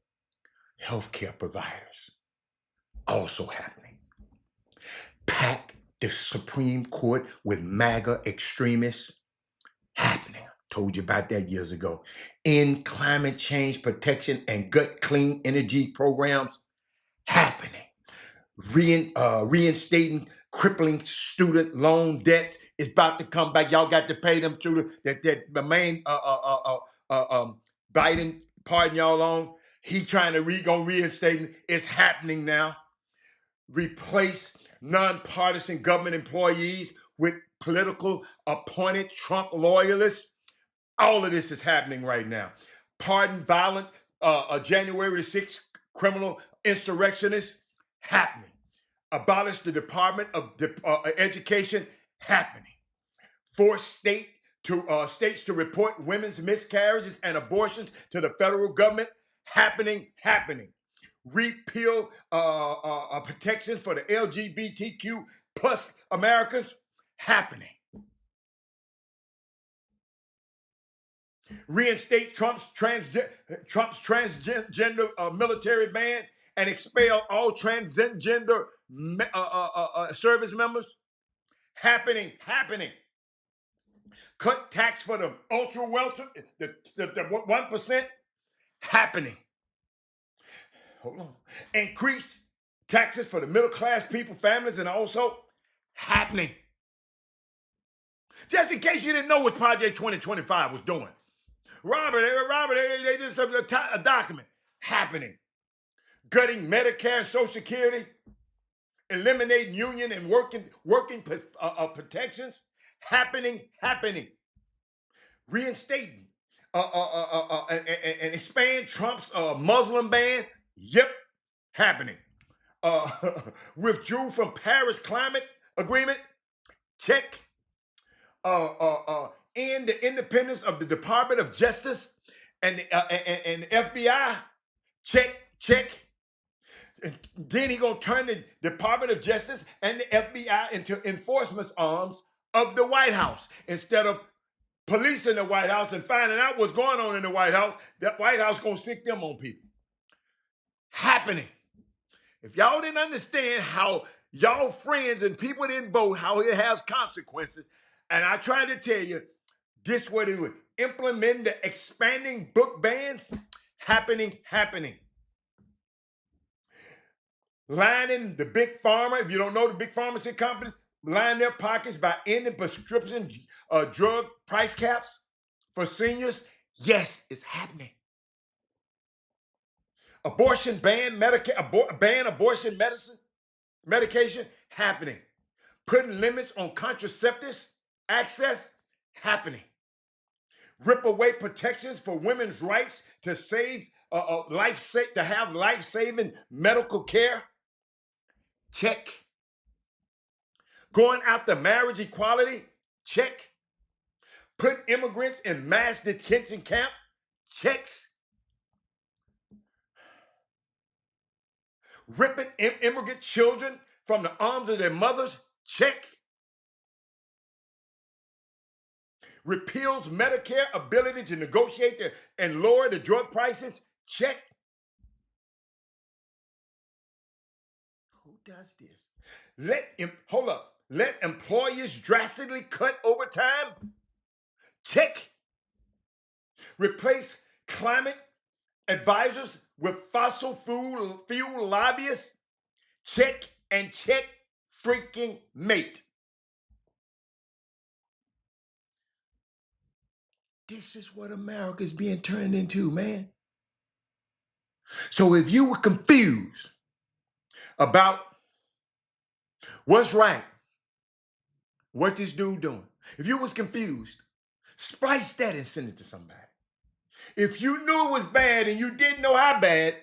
healthcare providers. Also happening. Pack the Supreme Court with MAGA extremists. Happening. Told you about that years ago. In climate change protection and gut clean energy programs. Happening. Reinstating crippling student loan debt is about to come back. Y'all got to pay them through the main Biden, pardon y'all on. He trying to reinstate. It's happening now. Replace nonpartisan government employees with political appointed Trump loyalists. All of this is happening right now. Pardon violent January 6th criminal insurrectionists. Happening. Abolish the Department of Education. Happening. Force states to report women's miscarriages and abortions to the federal government. Happening. Repeal protections for the LGBTQ plus Americans. Happening. Reinstate Trump's transgender military ban and expel all transgender service members. Happening. Cut tax for the ultra wealthy, the 1%. Happening. Hold on. Increase taxes for the middle class people, families, and also happening. Just in case you didn't know what Project 2025 was doing. Robert, they did a document. Happening. Gutting Medicare and Social Security. Eliminating union and working protections. Happening. Reinstating and expand Trump's Muslim ban. Yep. Happening. Withdrew from Paris Climate Agreement. Check. End the independence of the Department of Justice and FBI. Check. And then he gonna turn the Department of Justice and the FBI into enforcement arms of the White House. Instead of policing the White House and finding out what's going on in the White House, that White House gonna sick them on people. Happening. If y'all didn't understand how y'all friends and people didn't vote, how it has consequences, and I tried to tell you, this what it would implement the expanding book bans, happening. Lining the big pharma, if you don't know the big pharmacy companies, line their pockets by ending prescription drug price caps for seniors. Yes, it's happening. Abortion ban, ban abortion medication, happening. Putting limits on contraceptives access, happening. Rip away protections for women's rights to save to have life-saving medical care. Check. Going after marriage equality? Check. Put immigrants in mass detention camps? Checks. Ripping immigrant children from the arms of their mothers? Check. Repeals Medicare ability to negotiate and lower the drug prices? Check. Who does this? Let employers drastically cut overtime? Check. Replace climate advisors with fossil fuel lobbyists? Check and check freaking mate. This is what America's being turned into, man. So if you were confused about what's right, what this dude doing, if you was confused, splice that and send it to somebody. If you knew it was bad and you didn't know how bad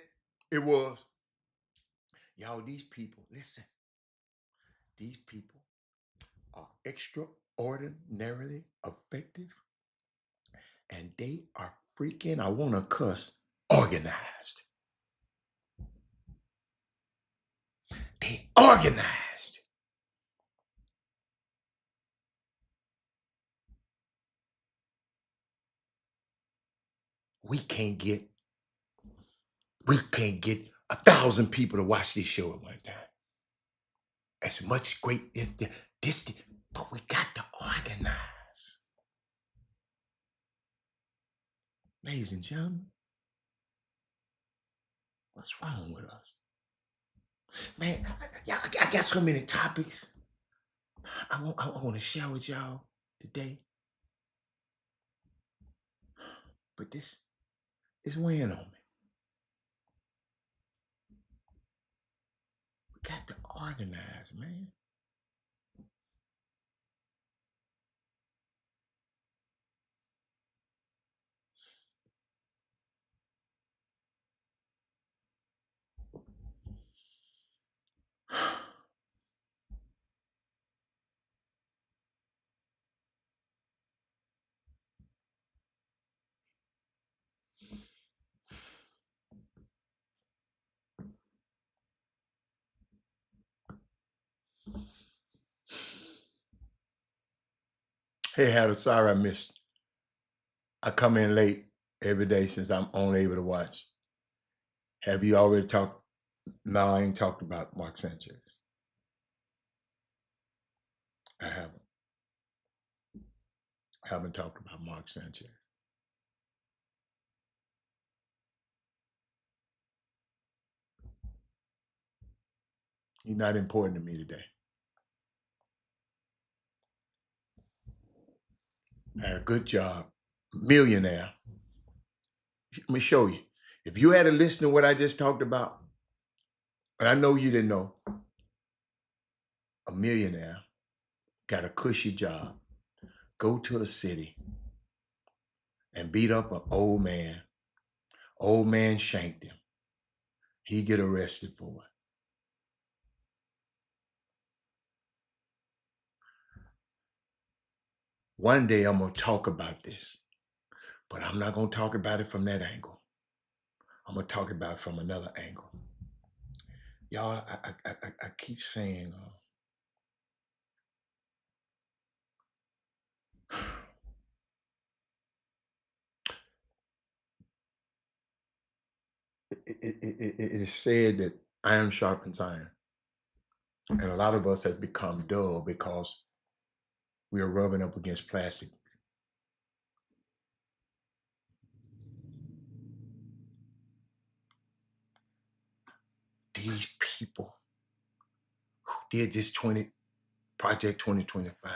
it was, y'all, these people, listen, these people are extraordinarily effective, and they are freaking, I want to cuss, organized. They organized. We can't get 1,000 people to watch this show at one time. As much great but we got to organize. Ladies and gentlemen, what's wrong with us? Man, I got so many topics I want to share with y'all today. But this is weighing on me. We got to organize, man. Hey, Harold, sorry I missed. I come in late every day since I'm only able to watch. Have you already talked? No, I ain't talked about Mark Sanchez. I haven't. I haven't talked about Mark Sanchez. He's not important to me today. Had a good job. Millionaire. Let me show you. If you had to listen to what I just talked about, and I know you didn't know, a millionaire got a cushy job, go to a city and beat up an old man. Old man shanked him. He get arrested for it. One day I'm going to talk about this, but I'm not going to talk about it from that angle. I'm going to talk about it from another angle. Y'all, I keep saying, it is said that iron sharpens iron. And a lot of us has become dull because we are rubbing up against plastic. These people who did this Project 2025,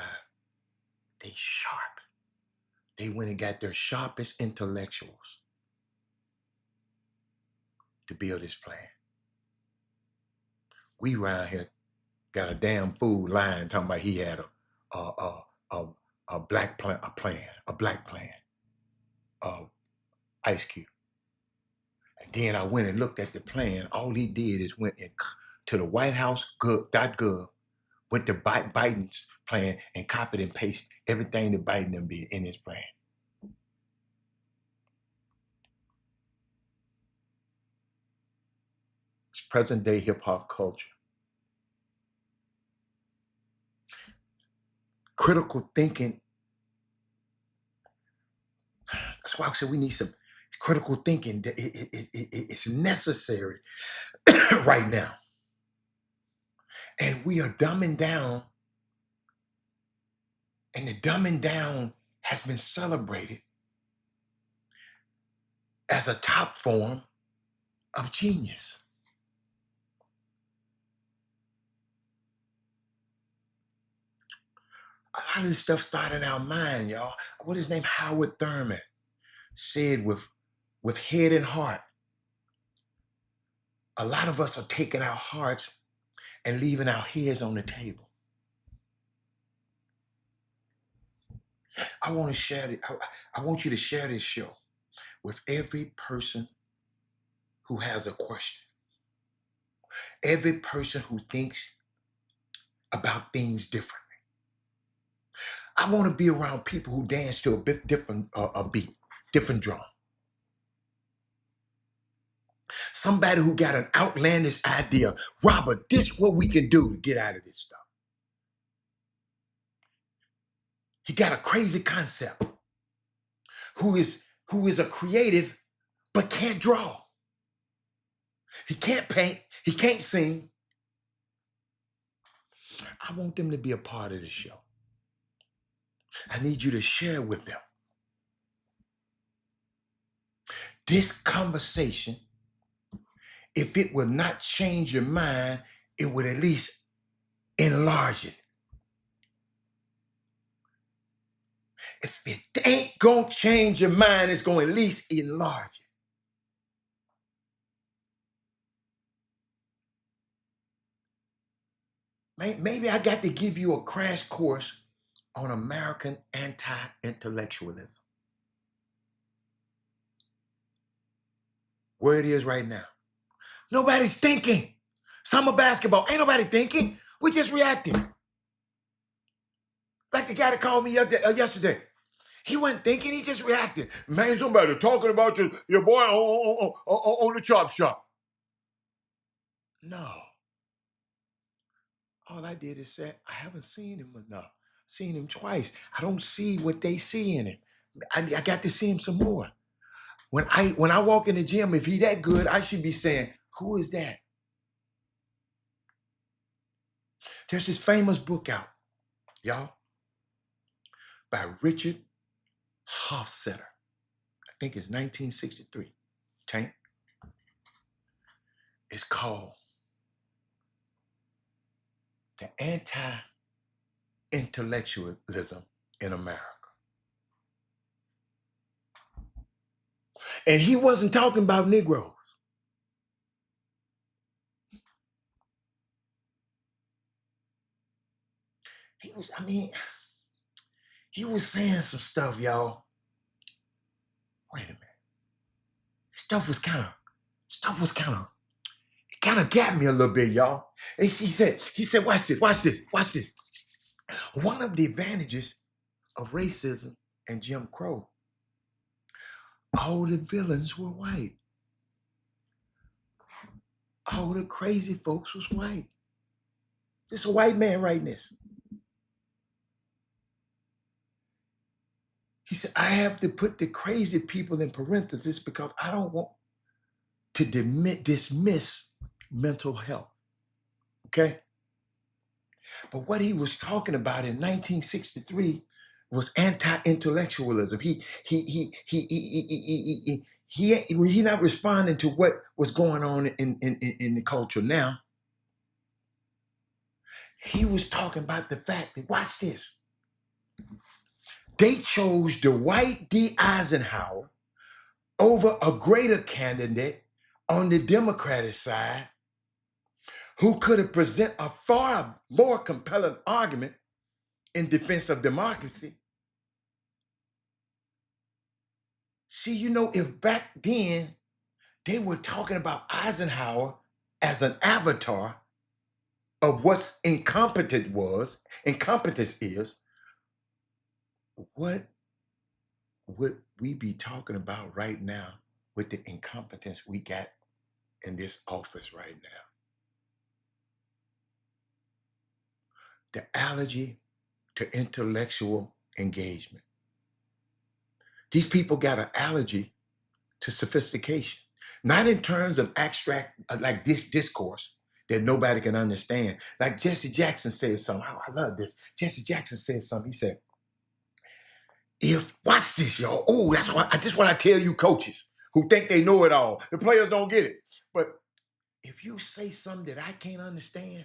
they sharp. They went and got their sharpest intellectuals to build this plan. We around here got a damn fool lying talking about he had a, a black plan, a black plan, Ice Cube. And then I went and looked at the plan. All he did is went to the White House .gov, went to Biden's plan and copied and pasted everything that Biden them did in his plan. It's present day hip hop culture. Critical thinking. That's why I said we need some critical thinking. It's necessary right now. And we are dumbing down, and the dumbing down has been celebrated as a top form of genius. A lot of this stuff started in our mind, y'all. What is his name? Howard Thurman said with head and heart. A lot of us are taking our hearts and leaving our heads on the table. I want to share it. I want you to share this show with every person who has a question, every person who thinks about things differently. I want to be around people who dance to a bit different a beat, different drum. Somebody who got an outlandish idea. Robert, this is what we can do to get out of this stuff. He got a crazy concept. Who is a creative but can't draw. He can't paint. He can't sing. I want them to be a part of the show. I need you to share with them. This conversation, if it will not change your mind, it would at least enlarge it. If it ain't gonna change your mind, it's gonna at least enlarge it. Maybe I got to give you a crash course on American anti-intellectualism. Where it is right now. Nobody's thinking. Summer basketball, ain't nobody thinking. We just reacting. Like the guy that called me yesterday. He wasn't thinking, he just reacted. Man, somebody talking about your boy on the Chop Shop. No. All I did is say, I haven't seen him enough. Seen him twice. I don't see what they see in him. I got to see him some more. When I walk in the gym, if he that good, I should be saying, who is that? There's this famous book out, y'all, by Richard Hofstadter. I think it's 1963. Tank. It's called The Anti-Intellectualism in America. And he wasn't talking about Negroes. He was saying some stuff, y'all. Wait a minute. Stuff was kind of, it kind of got me a little bit, y'all. And he said, watch this. One of the advantages of racism and Jim Crow, all the villains were white. All the crazy folks was white. It's a white man writing this. He said, I have to put the crazy people in parentheses because I don't want to dismiss mental health. Okay? But what he was talking about in 1963 was anti-intellectualism. He not responding to what was going on in the culture now. He was talking about the fact that, watch this, they chose Dwight D. Eisenhower over a greater candidate on the Democratic side who could have presented a far more compelling argument in defense of democracy. See, you know, if back then they were talking about Eisenhower as an avatar of what's incompetence is, what would we be talking about right now with the incompetence we got in this office right now? The allergy to intellectual engagement. These people got an allergy to sophistication, not in terms of abstract, like this discourse that nobody can understand. Like Jesse Jackson said something. I love this. Jesse Jackson said something. He said, watch this, y'all. Oh, that's what I tell you coaches who think they know it all. The players don't get it. But if you say something that I can't understand,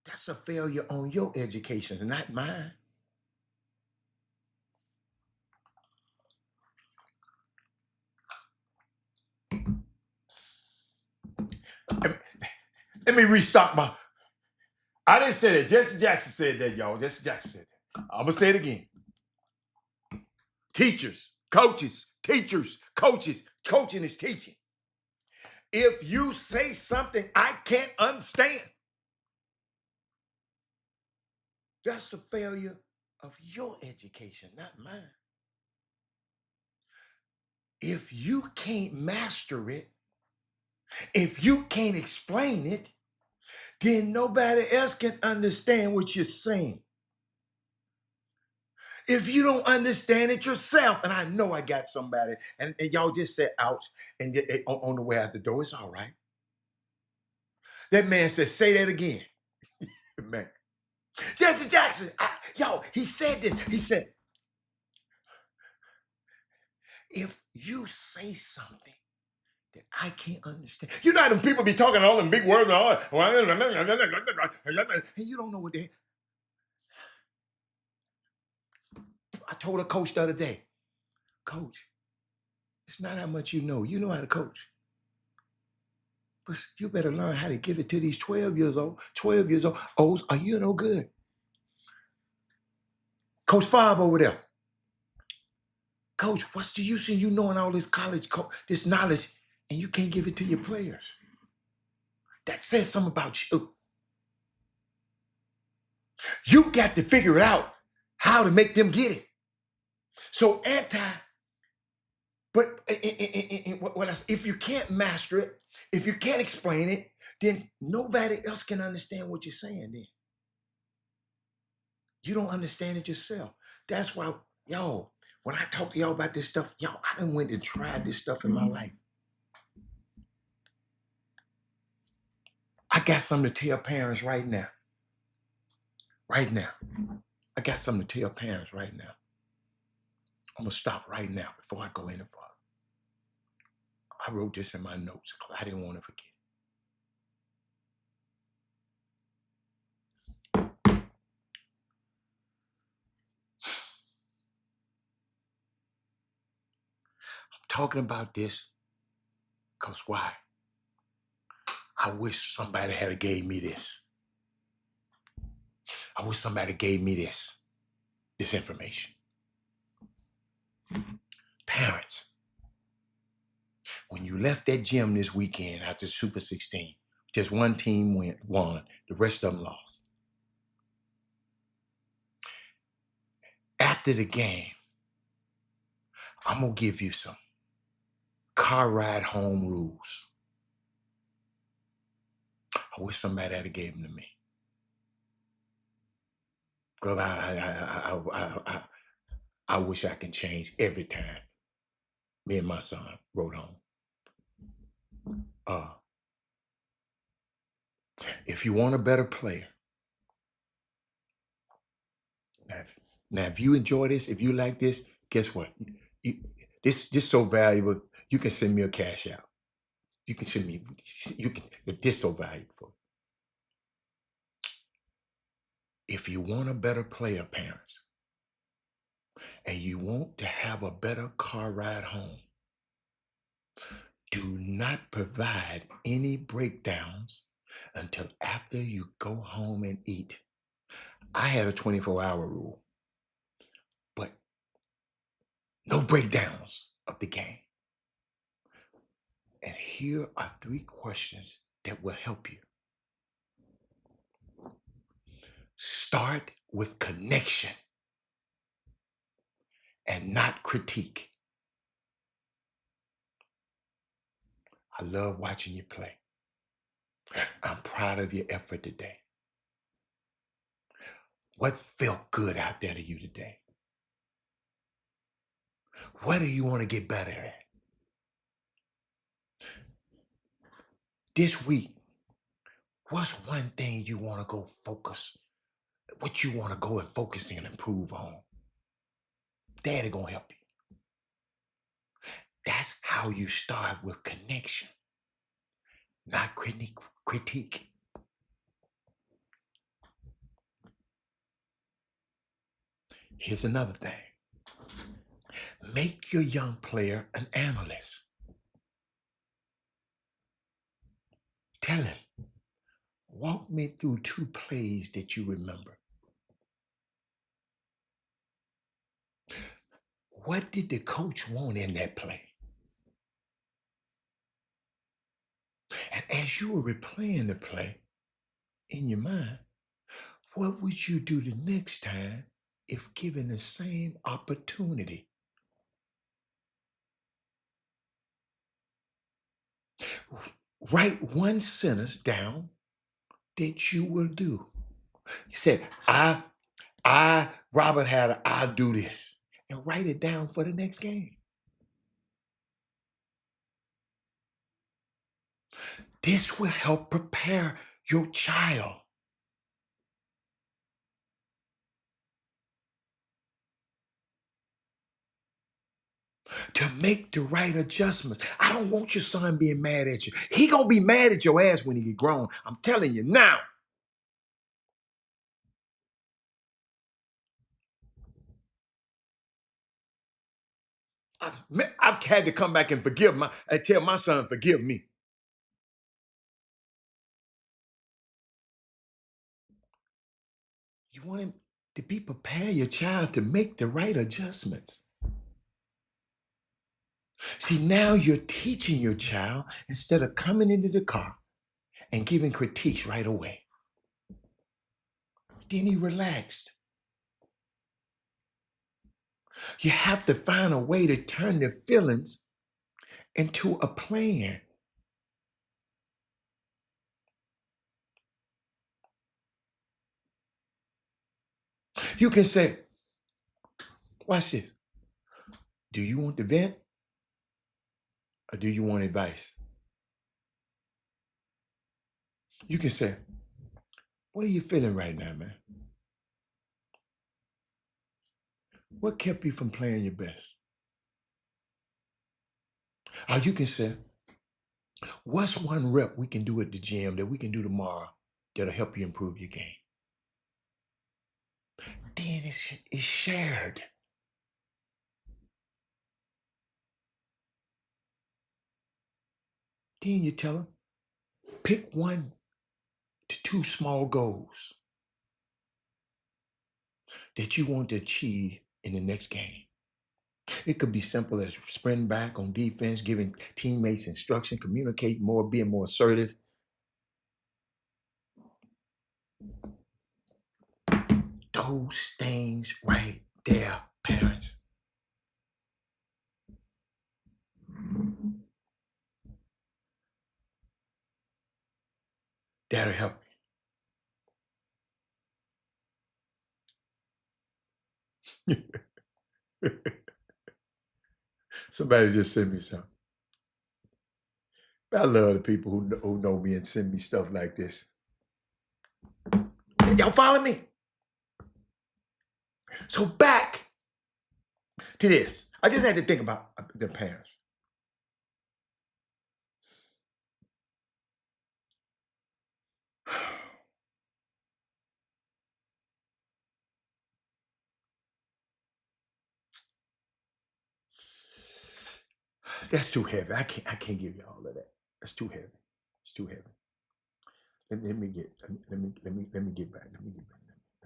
that's a failure on your education, not mine. Let me restock my. I didn't say that. Jesse Jackson said that, y'all. Jesse Jackson said that. I'm going to say it again. Teachers, coaches, coaching is teaching. If you say something I can't understand, that's a failure of your education, not mine. If you can't master it, if you can't explain it, then nobody else can understand what you're saying. If you don't understand it yourself, and I know I got somebody, and y'all just said ouch, and on the way out the door, it's all right. That man said, say that again. Man. Jesse Jackson, he said this. He said, if you say something that I can't understand, you know how them people be talking all them big words, and you don't know what they. I told a coach the other day, Coach, it's not how much you know. You know how to coach. But you better learn how to give it to these 12 years old. Oh, are you no good? Coach Fob over there. Coach, what's the use in you knowing all this this knowledge and you can't give it to your players? That says something about you. You got to figure out how to make them get it. So but if you can't master it, if you can't explain it, then nobody else can understand what you're saying then. You don't understand it yourself. That's why, y'all, when I talk to y'all about this stuff, y'all, I done went and tried this stuff in my life. I got something to tell parents right now. Right now. I got something to tell parents right now. I'm going to stop right now before I go any further. I wrote this in my notes because I didn't want to forget. I'm talking about this because why? I wish somebody had gave me this. I wish somebody gave me this information. Parents, when you left that gym this weekend after Super 16, just one team won, the rest of them lost. After the game, I'm going to give you some car ride home rules. I wish somebody had gave them to me. Because I wish I can change every time me and my son rode home. Uh, if you want a better player, now, if you enjoy this, if you like this, guess what? You, this so valuable, you can send me a cash out. You can send me, you can, if this so valuable. If you want a better player, parents, and you want to have a better car ride home, do not provide any breakdowns until after you go home and eat. I had a 24-hour rule, but no breakdowns of the game. And here are 3 questions that will help you. Start with connection and not critique. I love watching you play. I'm proud of your effort today. What felt good out there to you today? What do you want to get better at? This week, what's one thing you want to go focus? What you want to go and focus and improve on? Daddy gonna help you. That's how you start with connection, not critique. Here's another thing. Make your young player an analyst. Tell him, walk me through 2 plays that you remember. What did the coach want in that play? And as you were replaying the play in your mind, what would you do the next time if given the same opportunity? Write 1 sentence down that you will do. You said, Robert had I'll do this. And write it down for the next game. This will help prepare your child. To make the right adjustments. I don't want your son being mad at you. He gonna be mad at your ass when he get grown. I'm telling you now. I've had to come back and tell my son, forgive me. You want him to be prepared, your child, to make the right adjustments. See, now you're teaching your child instead of coming into the car and giving critiques right away. Then he relaxed. You have to find a way to turn the feelings into a plan. You can say, watch this. Do you want to vent or do you want advice? You can say, what are you feeling right now, man? What kept you from playing your best? Or you can say, what's 1 rep we can do at the gym that we can do tomorrow that'll help you improve your game? Then it's shared. Then you tell them, pick 1 to 2 small goals that you want to achieve in the next game. It could be simple as sprinting back on defense, giving teammates instruction, communicate more, being more assertive. Those things right there, parents. That'll help you. Somebody just sent me something. I love the people who know me and send me stuff like this. Y'all follow me? So back to this. I just had to think about the parents. That's too heavy. I can't give you all of that. That's too heavy. It's too heavy. Let me get back. Let me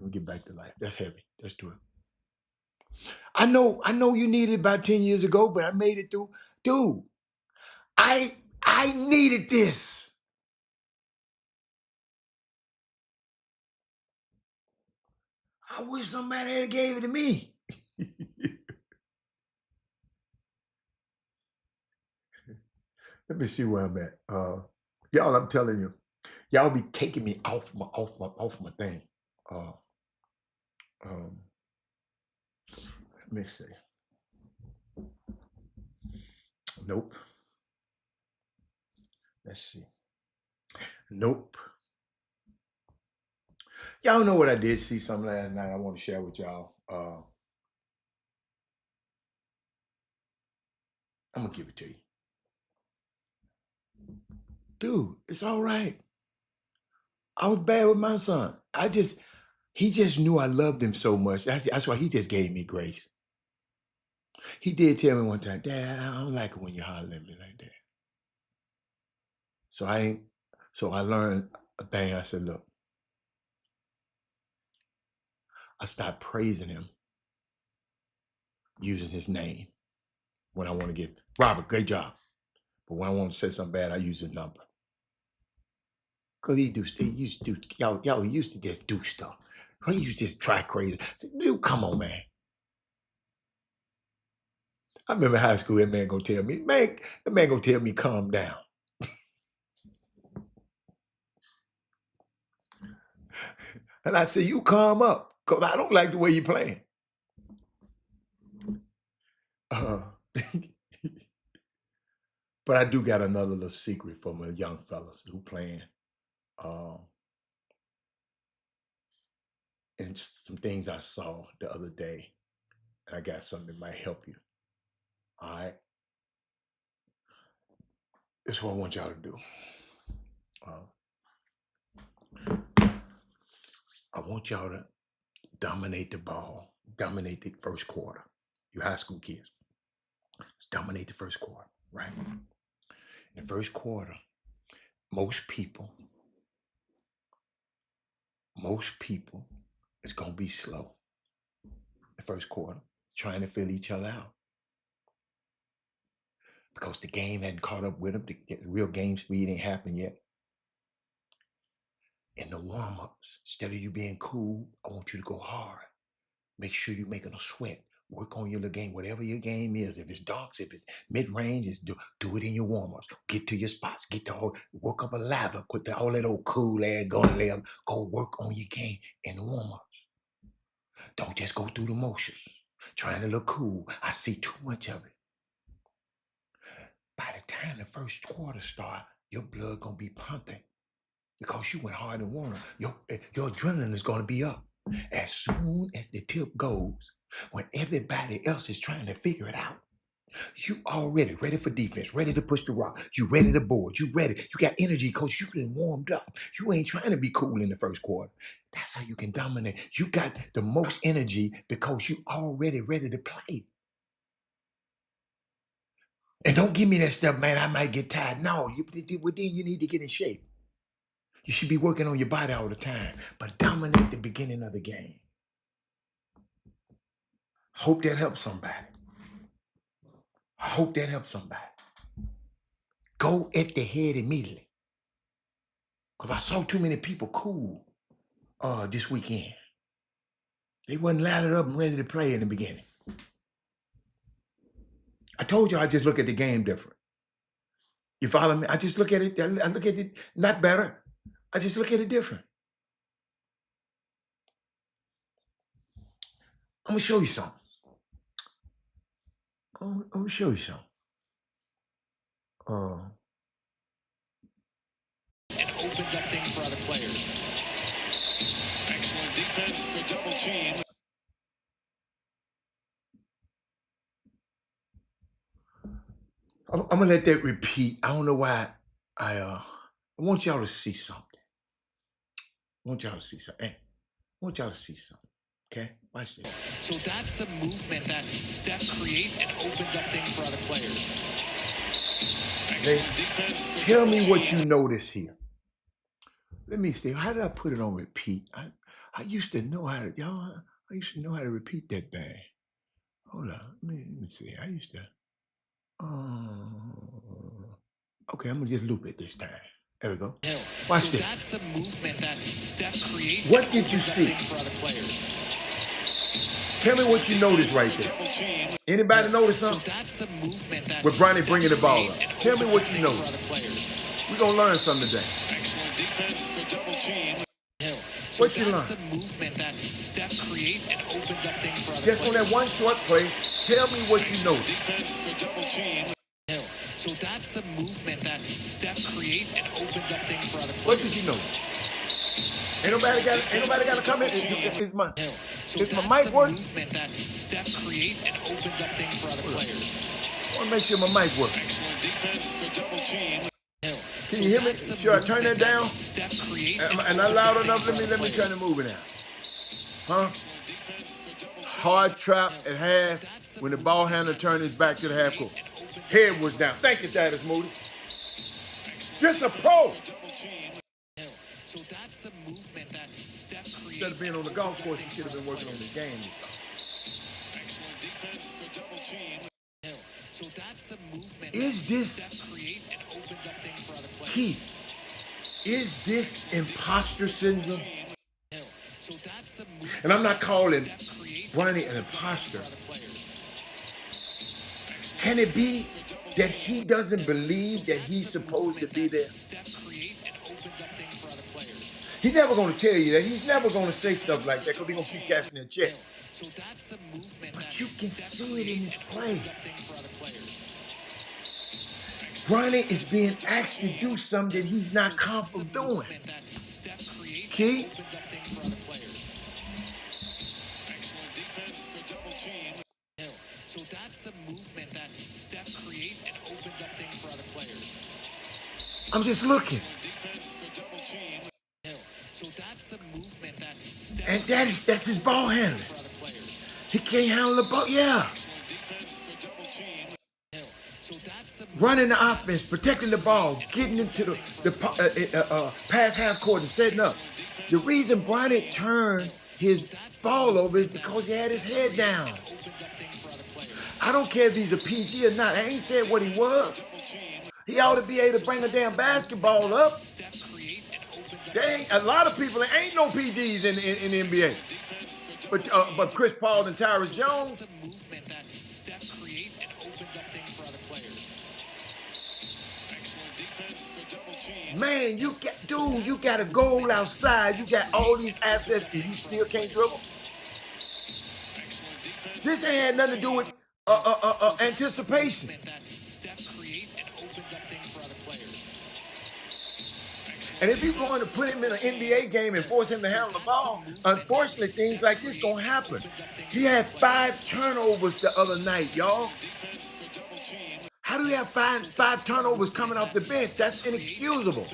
get back to life. That's heavy. That's too heavy. I know you needed it about 10 years ago, but I made it through. Dude, I needed this. I wish somebody had gave it to me. Let me see where I'm at. Y'all, I'm telling you, y'all be taking me off my thing. Uh, um, let me see. Nope. Let's see. Nope. Y'all know what I did see some last night. I want to share with y'all. I'm gonna give it to you, dude. It's all right. I was bad with my son. He just knew I loved him so much. That's why he just gave me grace. He did tell me one time, Dad, I don't like it when you holler at me like that. So I ain't. So I learned a thing. I said, look, I stopped praising him using his name when I want to get Robert, great job. But when I want to say something bad, I use his number. Cause he used to do y'all he used to just do stuff. He used to just try crazy. I said, dude, come on, man. I remember high school, that man gonna tell me, man, that man gonna tell me calm down. And I said, you calm up, cause I don't like the way you're playing. Uh, but I do got another little secret for my young fellas who playing. Um, and some things I saw the other day. And I got something that might help you. All right. This is what I want y'all to do. Uh, I want y'all to dominate the ball, dominate the first quarter. You high school kids. Let's dominate the first quarter, right? In the first quarter, most people, it's gonna be slow. The first quarter, trying to fill each other out. Because the game hadn't caught up with them. The real game speed ain't happened yet. In the warm-ups, instead of you being cool, I want you to go hard. Make sure you're making a sweat. Work on your little game, whatever your game is. If it's dunks, if it's mid-range, do it in your warm-ups. Get to your spots. Get the whole work up a lather. Quit all that old cool ass going there. Go work on your game in the warm-ups. Don't just go through the motions. Trying to look cool. I see too much of it. By the time the first quarter start, your blood gonna be pumping because you went hard in water. Your adrenaline is gonna be up. As soon as the tip goes, when everybody else is trying to figure it out, you already ready for defense, ready to push the rock. You ready to board. You ready. You got energy because you been warmed up. You ain't trying to be cool in the first quarter. That's how you can dominate. You got the most energy because you already ready to play. And don't give me that stuff, man. I might get tired. No, then you need to get in shape. You should be working on your body all the time, but dominate the beginning of the game. Hope that helps somebody. I hope that helps somebody. Go at the head immediately. Because I saw too many people cool this weekend. They wasn't lathered up and ready to play in the beginning. I told you I just look at the game different. You follow me? I just look at it, I look at it not better. I just look at it different. I'm gonna show you something. I'm gonna show you something. It opens up things for other players. Excellent defense, the double team. I'm gonna let that repeat. I don't know why. I want y'all to see something. I want y'all to see something. Hey, I want y'all to see something. Okay, watch this. So that's the movement that Steph creates and opens up things for other players. Excellent defense. Tell me what you notice here. Let me see. How did I put it on repeat? I used to know how to, y'all. I used to know how to repeat that thing. Hold on. Let me see. I used to. Okay, I'm gonna just loop it this time. There we go. Watch so this. That's the movement that Steph creates. What did you see? For other players. Tell me what you noticed right there. Anybody notice something? So that's the movement that with Bronny bringing the ball up. Tell me what you noticed. We're gonna learn something today. Excellent defense, the double team. So what you learn? That's the movement that Steph creates and opens up things for other Just players. on that one short play, tell me what you noticed. Defense, the double team. So that's the movement that Steph creates and opens up things for other players. What did you notice? Ain't nobody got to come in. Is my mic working? Movement that Steph creates and opens up things for other players. I want to make sure my mic works. Excellent defense, the double team. Can you hear me? Should I turn that down? Am I loud enough? Let me turn the movie down. Huh? Hard trap at half when the ball handler turned his back to the half court. Head was down. Thank you, Thaddeus Moody. This a pro. So that's the movement that Steph creates. Instead of being on the golf course, he should have been working on his game. Excellent defense, the double team. So that's the movement. Is this Keith? Is this imposter syndrome? And I'm not calling Bronny an imposter. Can it be that he doesn't believe that he's supposed to be there? He's never going to tell you that. He's never going to say stuff like that because they're going to keep cashing their check. But you can see it in his play. Bronny is being asked to do something that he's not comfortable doing. Key? So that's the movement that Steph creates and opens up things for other players. I'm just looking. So that's the movement that Steph and that's his ball handling. He can't handle the ball. Yeah. Running the offense, protecting the ball, getting into the past half court and setting up. The reason Bronny turned his ball over is because he had his head down. I don't care if he's a PG or not. I ain't said what he was. He ought to be able to bring a damn basketball up. There ain't a lot of people. There ain't no PGs in the NBA. But Chris Paul and Tyrus Jones. Man, you got a goal outside. You got all these assets and you still can't dribble. This ain't had nothing to do with anticipation. And if you're going to put him in an NBA game and force him to handle the ball, unfortunately, things like this gonna happen. He had 5 turnovers the other night, y'all. How do you have five turnovers coming off the bench? That's inexcusable.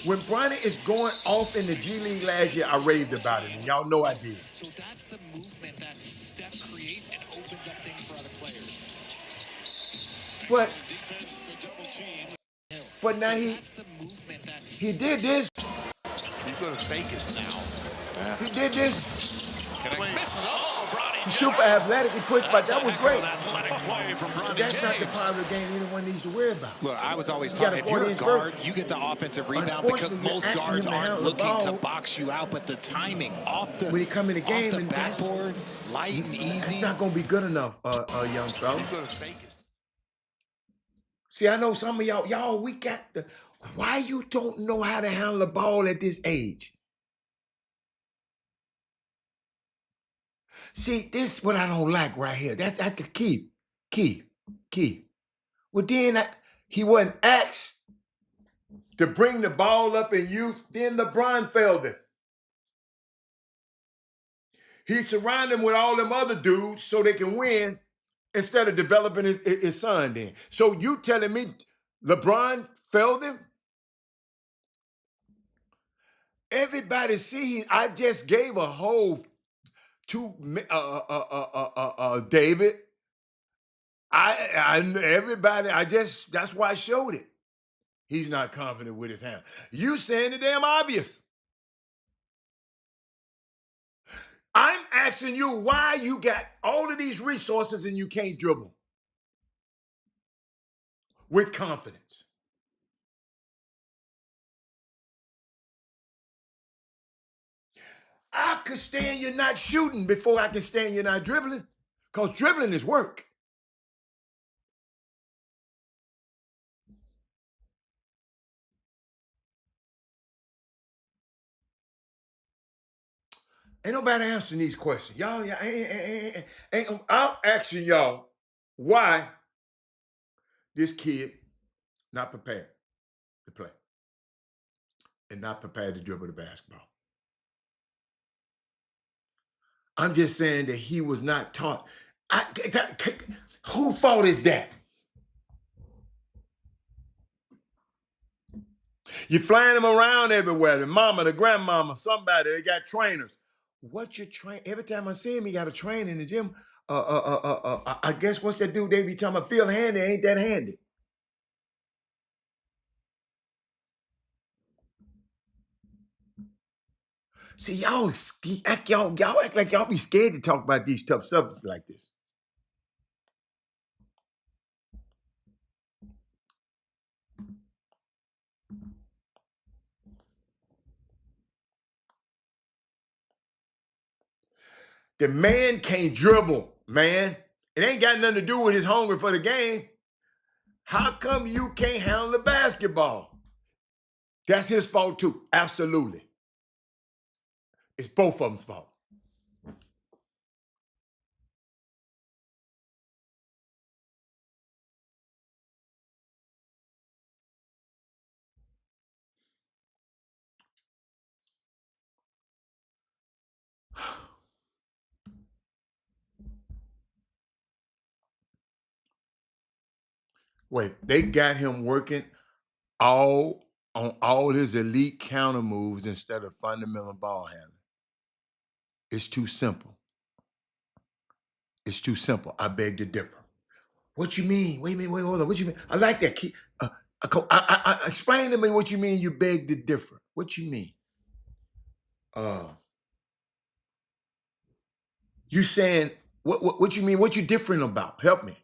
When Bronny is going off in the G League last year, I raved about it, and y'all know I did. So that's the movement that Steph creates and opens up things for other players. But now he did this. He's going to Vegas now. He did this. Bronny He's super athletic. He pushed, but that was great. But that's not the part of the game anyone needs to worry about. Look, I was always taught if you're a guard, you get the offensive rebound because most guards aren't looking to box you out, but the timing off the when you come in the game off the and backboard, light and easy. It's not going to be good enough, young fella. See, I know some of y'all, we got Why you don't know how to handle the ball at this age? See, this is what I don't like right here. That's the key. Well, then he wasn't asked to bring the ball up in youth. Then LeBron failed him. He surrounded him with all them other dudes so they can win instead of developing his son then. So you telling me LeBron failed him? Everybody see, I just gave a whole David. That's why I showed it. He's not confident with his hand. You saying the damn obvious. I'm asking you why you got all of these resources and you can't dribble with confidence. I could stand you not shooting before I can stand you not dribbling, because dribbling is work. Ain't nobody answering these questions. Y'all, I'm asking y'all why this kid not prepared to play and not prepared to dribble the basketball. I'm just saying that he was not taught. Whose fault is that? You're flying him around everywhere. The mama, the grandmama, somebody, they got trainers. What you train? Every time I see him, he got a train in the gym. I guess what's that dude they be talking about? Feel handy, ain't that handy? See, y'all act like y'all be scared to talk about these tough subjects like this. The man can't dribble, man. It ain't got nothing to do with his hunger for the game. How come you can't handle the basketball? That's his fault too. Absolutely. It's both of them's fault. Wait, they got him working on all his elite counter moves instead of fundamental ball handling. It's too simple. It's too simple. I beg to differ. What you mean? Wait, hold on. What you mean? I like that. Explain to me what you mean you beg to differ. What you mean? You saying, what you mean? What you different about? Help me.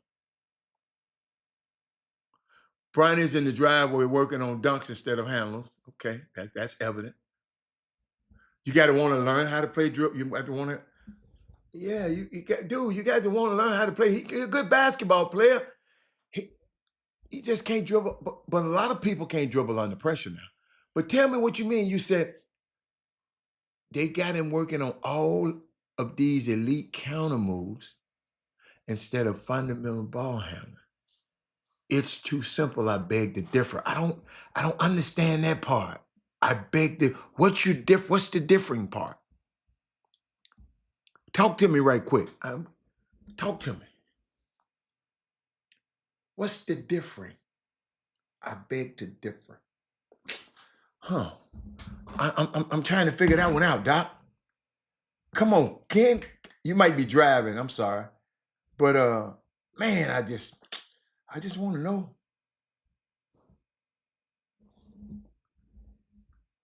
Brian is in the driveway working on dunks instead of handles. Okay, that's evident. You got to want to learn how to play dribble. You got to want to. Yeah, you got to want to learn how to play. He's a good basketball player. He just can't dribble. But a lot of people can't dribble under pressure now. But tell me what you mean. You said they got him working on all of these elite counter moves instead of fundamental ball handling. It's too simple. I beg to differ. I don't understand that part. I beg to. What's the differing part? Talk to me right quick. Talk to me. What's the differing? I beg to differ. Huh? I'm trying to figure that one out, Doc. Come on, Ken. You might be driving. I'm sorry, but man, I just want to know.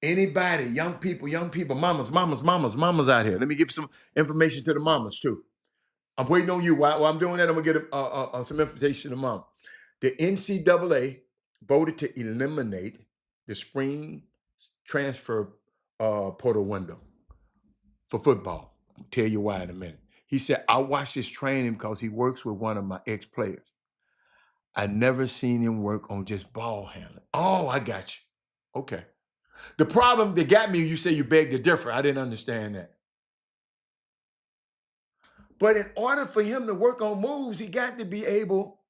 Anybody, young people, mamas out here. Let me give some information to the mamas too. I'm waiting on you. While I'm doing that, I'm gonna get some information to mom. The NCAA voted to eliminate the spring transfer portal window for football. I'll tell you why in a minute. He said, I watched his training because he works with one of my ex-players. I never seen him work on just ball handling. Oh, I got you. Okay. The problem that got me, you say you beg to differ. I didn't understand that. But in order for him to work on moves, he got to be able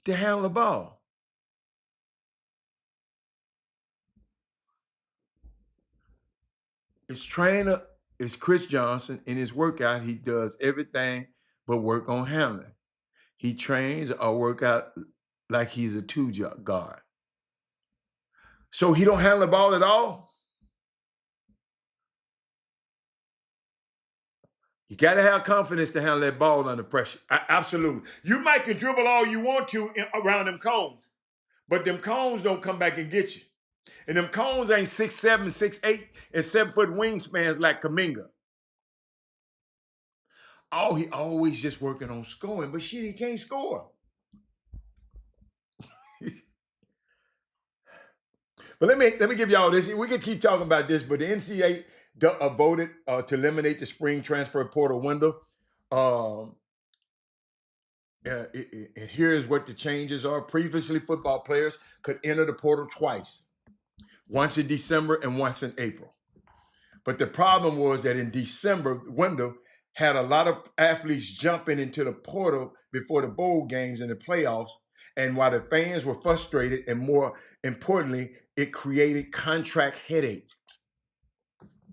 to handle the ball. His trainer is Chris Johnson. In his workout, he does everything but work on handling. He trains or work out like he's a two guard. So he don't handle the ball at all. You got to have confidence to handle that ball under pressure. Absolutely. You might can dribble all you want to around them cones, but them cones don't come back and get you. And them cones ain't 6'7", 6'8", and 7-foot wingspans like Kuminga. Oh, he always just working on scoring, but shit, he can't score. But let me give y'all this. We can keep talking about this, but the NCAA voted to eliminate the spring transfer portal window. And here's what the changes are. Previously, football players could enter the portal twice, once in December and once in April. But the problem was that in December, the window had a lot of athletes jumping into the portal before the bowl games and the playoffs. And while the fans were frustrated, and more importantly, it created contract headaches.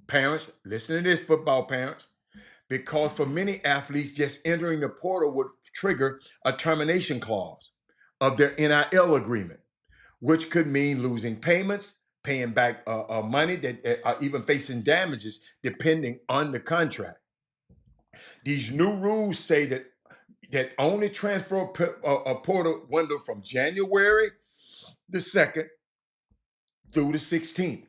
Parents, listen to this, football parents, because for many athletes, just entering the portal would trigger a termination clause of their NIL agreement, which could mean losing payments, paying back money, that even facing damages depending on the contract. These new rules say that only transfer a portal window from January the 2nd through the 16th.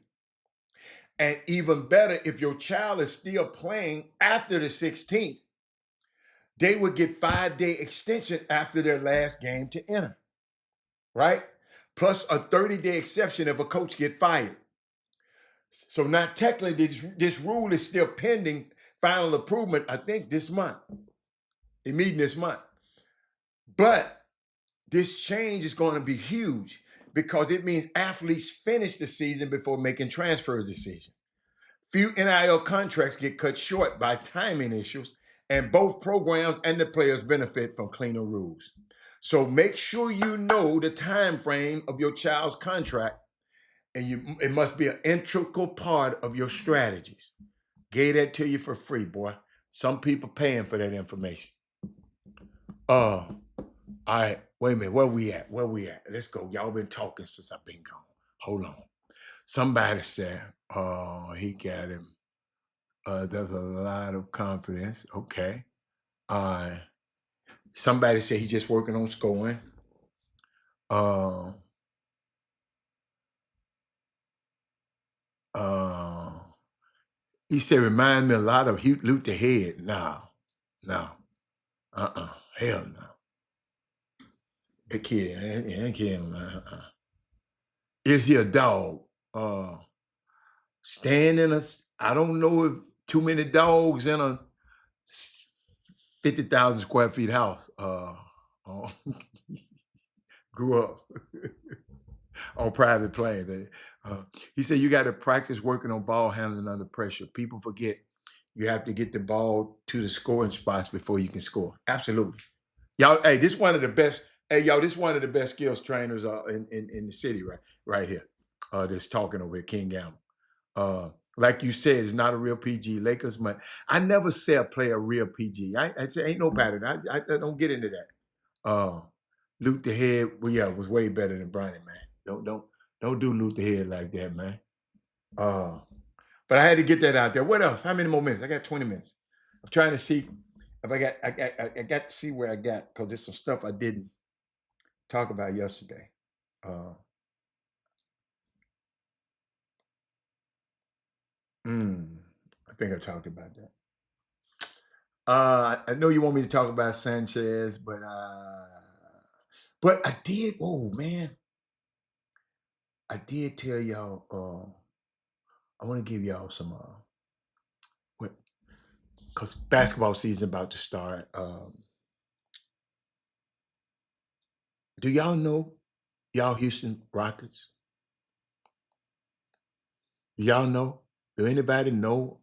And even better, if your child is still playing after the 16th, they would get 5-day extension after their last game to enter, right? Plus a 30-day exception if a coach get fired. So now technically this rule is still pending final approval, I think this month. They're meeting this month. But this change is going to be huge because it means athletes finish the season before making transfers this season. Few NIL contracts get cut short by timing issues, and both programs and the players benefit from cleaner rules. So make sure you know the time frame of your child's contract, and it must be an integral part of your strategies. Gave that to you for free, boy. Some people paying for that information. All right, wait a minute. Where we at? Let's go. Y'all been talking since I've been gone. Hold on. Somebody said, he got him. There's a lot of confidence. Okay. Somebody said he's just working on scoring. He said, remind me a lot of Luke the Head. No. Hell no. That kid, Is he a dog? Staying in I don't know if too many dogs in a 50,000 square feet house. Grew up on private planes. He said you got to practice working on ball handling under pressure. People forget you have to get the ball to the scoring spots before you can score. Absolutely. Y'all, hey, this is one of the best. Hey, y'all, this is one of the best skills trainers in the city right here. That's talking over here, King Gamble. Like you said, it's not a real PG. Lakers, but I never say a player real PG. I say ain't no pattern. I don't get into that. Luke the Head, well, yeah, was way better than Bronny, man. Don't do Luke the Head like that, man. But I had to get that out there. What else? How many more minutes? I got 20 minutes. I'm trying to see if I got to see where I got, because there's some stuff I didn't talk about yesterday. I think I talked about that. I know you want me to talk about Sanchez, but I did. Oh man, I did tell y'all. I want to give y'all some because basketball season about to start. Do y'all know y'all Houston Rockets? Y'all know? Do anybody know?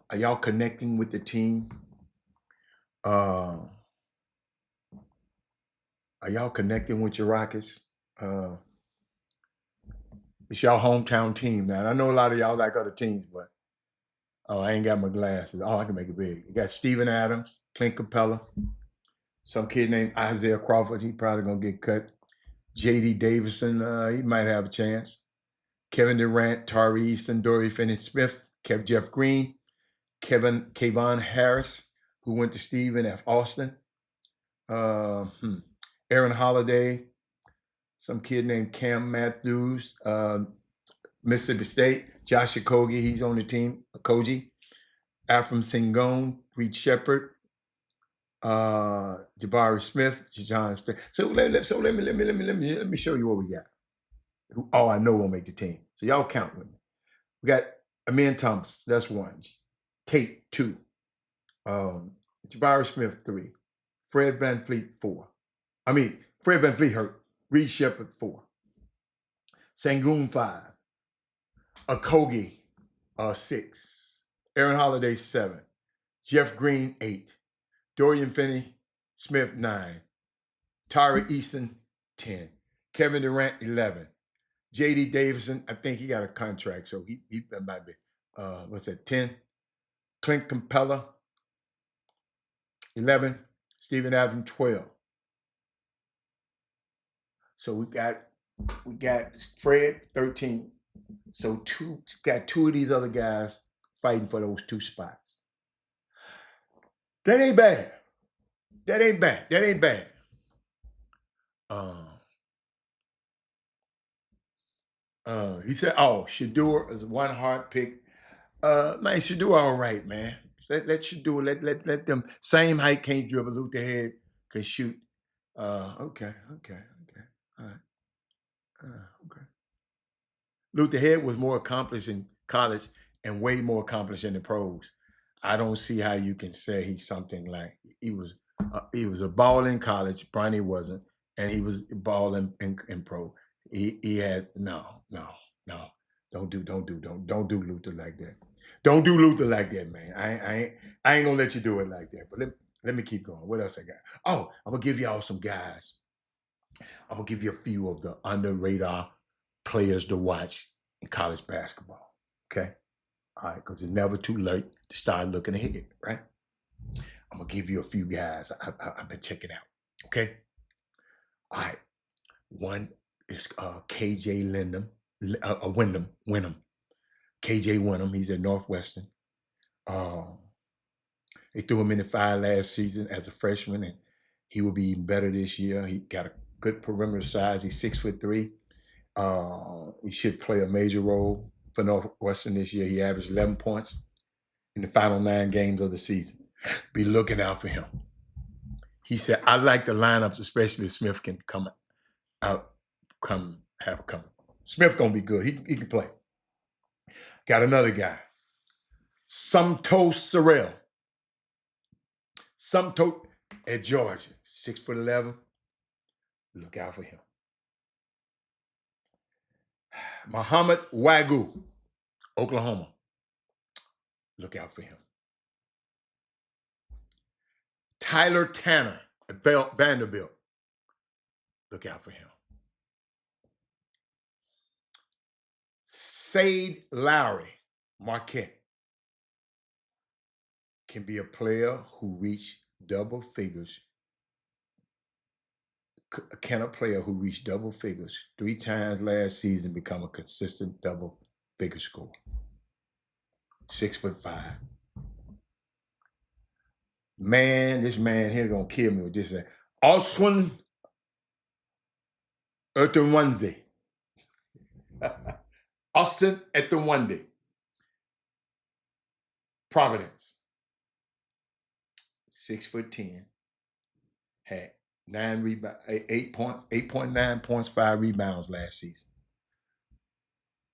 Are y'all connecting with the team? Are y'all connecting with your Rockets? It's y'all hometown team now. And I know a lot of y'all like other teams, but I ain't got my glasses. Oh, I can make it big. You got Steven Adams, Clint Capella, some kid named Isaiah Crawford. He probably gonna get cut. J.D. Davison, he might have a chance. Kevin Durant, Tari Eason, Dorian Finney-Smith, Jeff Green, Kayvon Harris, who went to Stephen F. Austin. Aaron Holiday, some kid named Cam Matthews, Mississippi State. Josh Okogie, he's on the team. Okogie. Afram Sengun, Reed Shepard, Jabari Smith, John Smith. So let me show you what we got. Who all I know will make the team. So y'all count with me. We got Amin Thomas, that's 1. Tate, 2. Jabari Smith, 3. Fred VanVleet, 4. Fred VanVleet hurt. Reed Shepard, 4. Sengun, 5. Okogie, 6. Aaron Holiday, 7. Jeff Green, 8. Dorian Finney-Smith, 9. Tari Eason, 10. Kevin Durant, 11. J.D. Davison, I think he got a contract, so he might be, 10. Clint Capella, 11. Steven Adams, 12. So we got Fred, 13. So got 2 of these other guys fighting for those 2 spots. That ain't bad. He said, Shedeur is one hard pick. Man, Shedeur all right, man. Let Shedeur, let them, same height, can't dribble, Luther Head can shoot. Okay. All right. Okay. Luther Head was more accomplished in college and way more accomplished in the pros. I don't see how you can say he's something like he was a ball in college. Bronny wasn't, and he was balling in pro. He had no. Don't do Luther like that. Don't do Luther like that, man. I ain't gonna let you do it like that. But let me keep going. What else I got? Oh, I'm gonna give y'all some guys. I'm gonna give you a few of the under radar players to watch in college basketball. Okay. All right, because it's never too late to start looking ahead, right? I'm gonna give you a few guys I've been checking out. Okay. All right. One is KJ Wyndham. KJ Wyndham. He's at Northwestern. They threw him in the 5 last season as a freshman, and he will be even better this year. He got a good perimeter size. He's 6'3". He should play a major role for Northwestern this year. He averaged 11 points in the final 9 games of the season. Be looking out for him. He said, I like the lineups, especially if Smith can come. Smith gonna be good. He can play. Got another guy, Sumto Sorrell. Sumto at Georgia, 6'11". Look out for him. Muhammad Wagyu, Oklahoma. Look out for him. Tyler Tanner at Vanderbilt. Look out for him. Sade Lowry, Marquette. Can be a player who reached double figures. Can a player who reached double figures 3 times last season become a consistent double figure scorer? 6'5". Man, this man here gonna kill me with this. Oswin Etunwanze. Austin Etunwande. Providence. 6'10". Had 9 rebounds, 8 points, 8.9 points, 5 rebounds last season.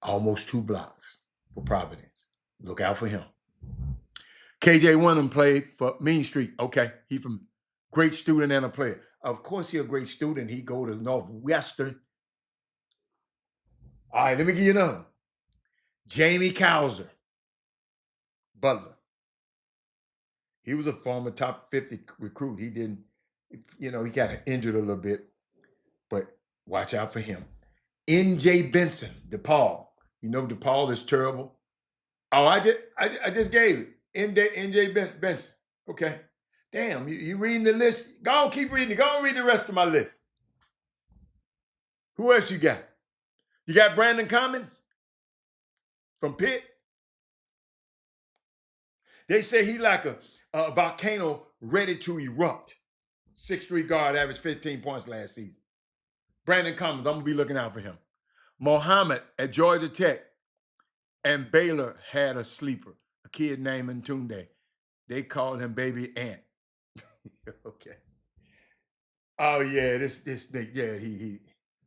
Almost 2 blocks for Providence. Look out for him. KJ Wyndham played for Mean Street. Okay, he from great student and a player. Of course, he a great student. He go to Northwestern. All right, let me give you another. Jamie Cowser, Butler. He was a former top 50 recruit. He didn't, he got injured a little bit, but watch out for him. N.J. Benson, DePaul. You know DePaul is terrible. Oh, I just gave it. N.J. Benson. Okay. Damn, you reading the list? Go on, keep reading it. Go on, read the rest of my list. Who else you got? You got Brandon Cummins from Pitt. They say he like a volcano ready to erupt. 6'3" guard, averaged 15 points last season. Brandon Cummins, I'm going to be looking out for him. Mohammed at Georgia Tech and Baylor had a sleeper, a kid named Ntunde. They called him Baby Ant. Okay. Oh, yeah, this yeah, he.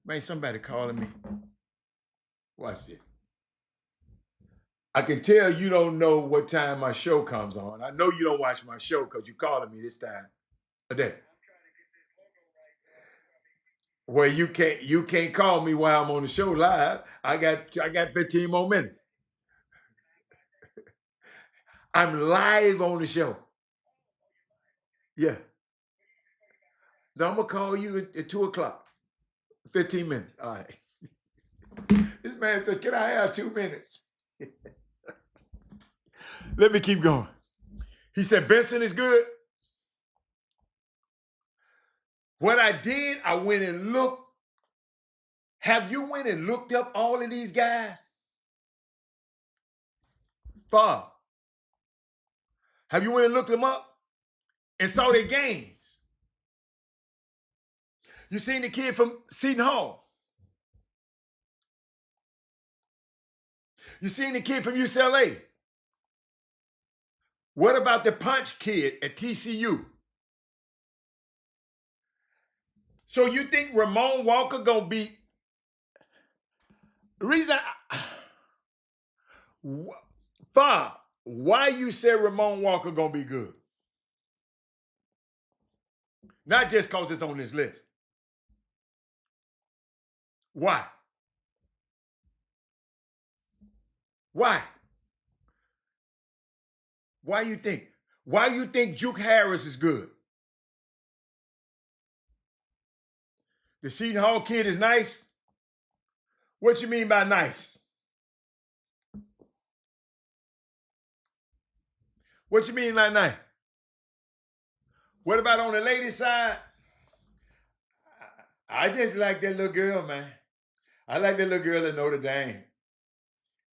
Man, somebody calling me. Watch it. I can tell you don't know what time my show comes on. I know you don't watch my show because you're calling me this time of day. Well, you can't call me while I'm on the show live. I got 15 more minutes. I'm live on the show. Yeah. Now I'm gonna call you at 2 o'clock. 15 minutes. All right. This man said, "Can I have 2 minutes?" Let me keep going. He said, "Benson is good." What I did, I went and looked. Have you went and looked up all of these guys? Bob, have you went and looked them up and saw their games? You seen the kid from Seton Hall? You seen the kid from UCLA? What about the punch kid at TCU? So you think Ramon Walker gonna be the reason Bob, why you said Ramon Walker gonna be good? Not just because it's on this list. Why? Why? Why you think? Why you think Juke Harris is good? The Seton Hall kid is nice? What you mean by nice? What you mean by nice? What about on the ladies' side? I just like that little girl, man. I like that little girl at Notre Dame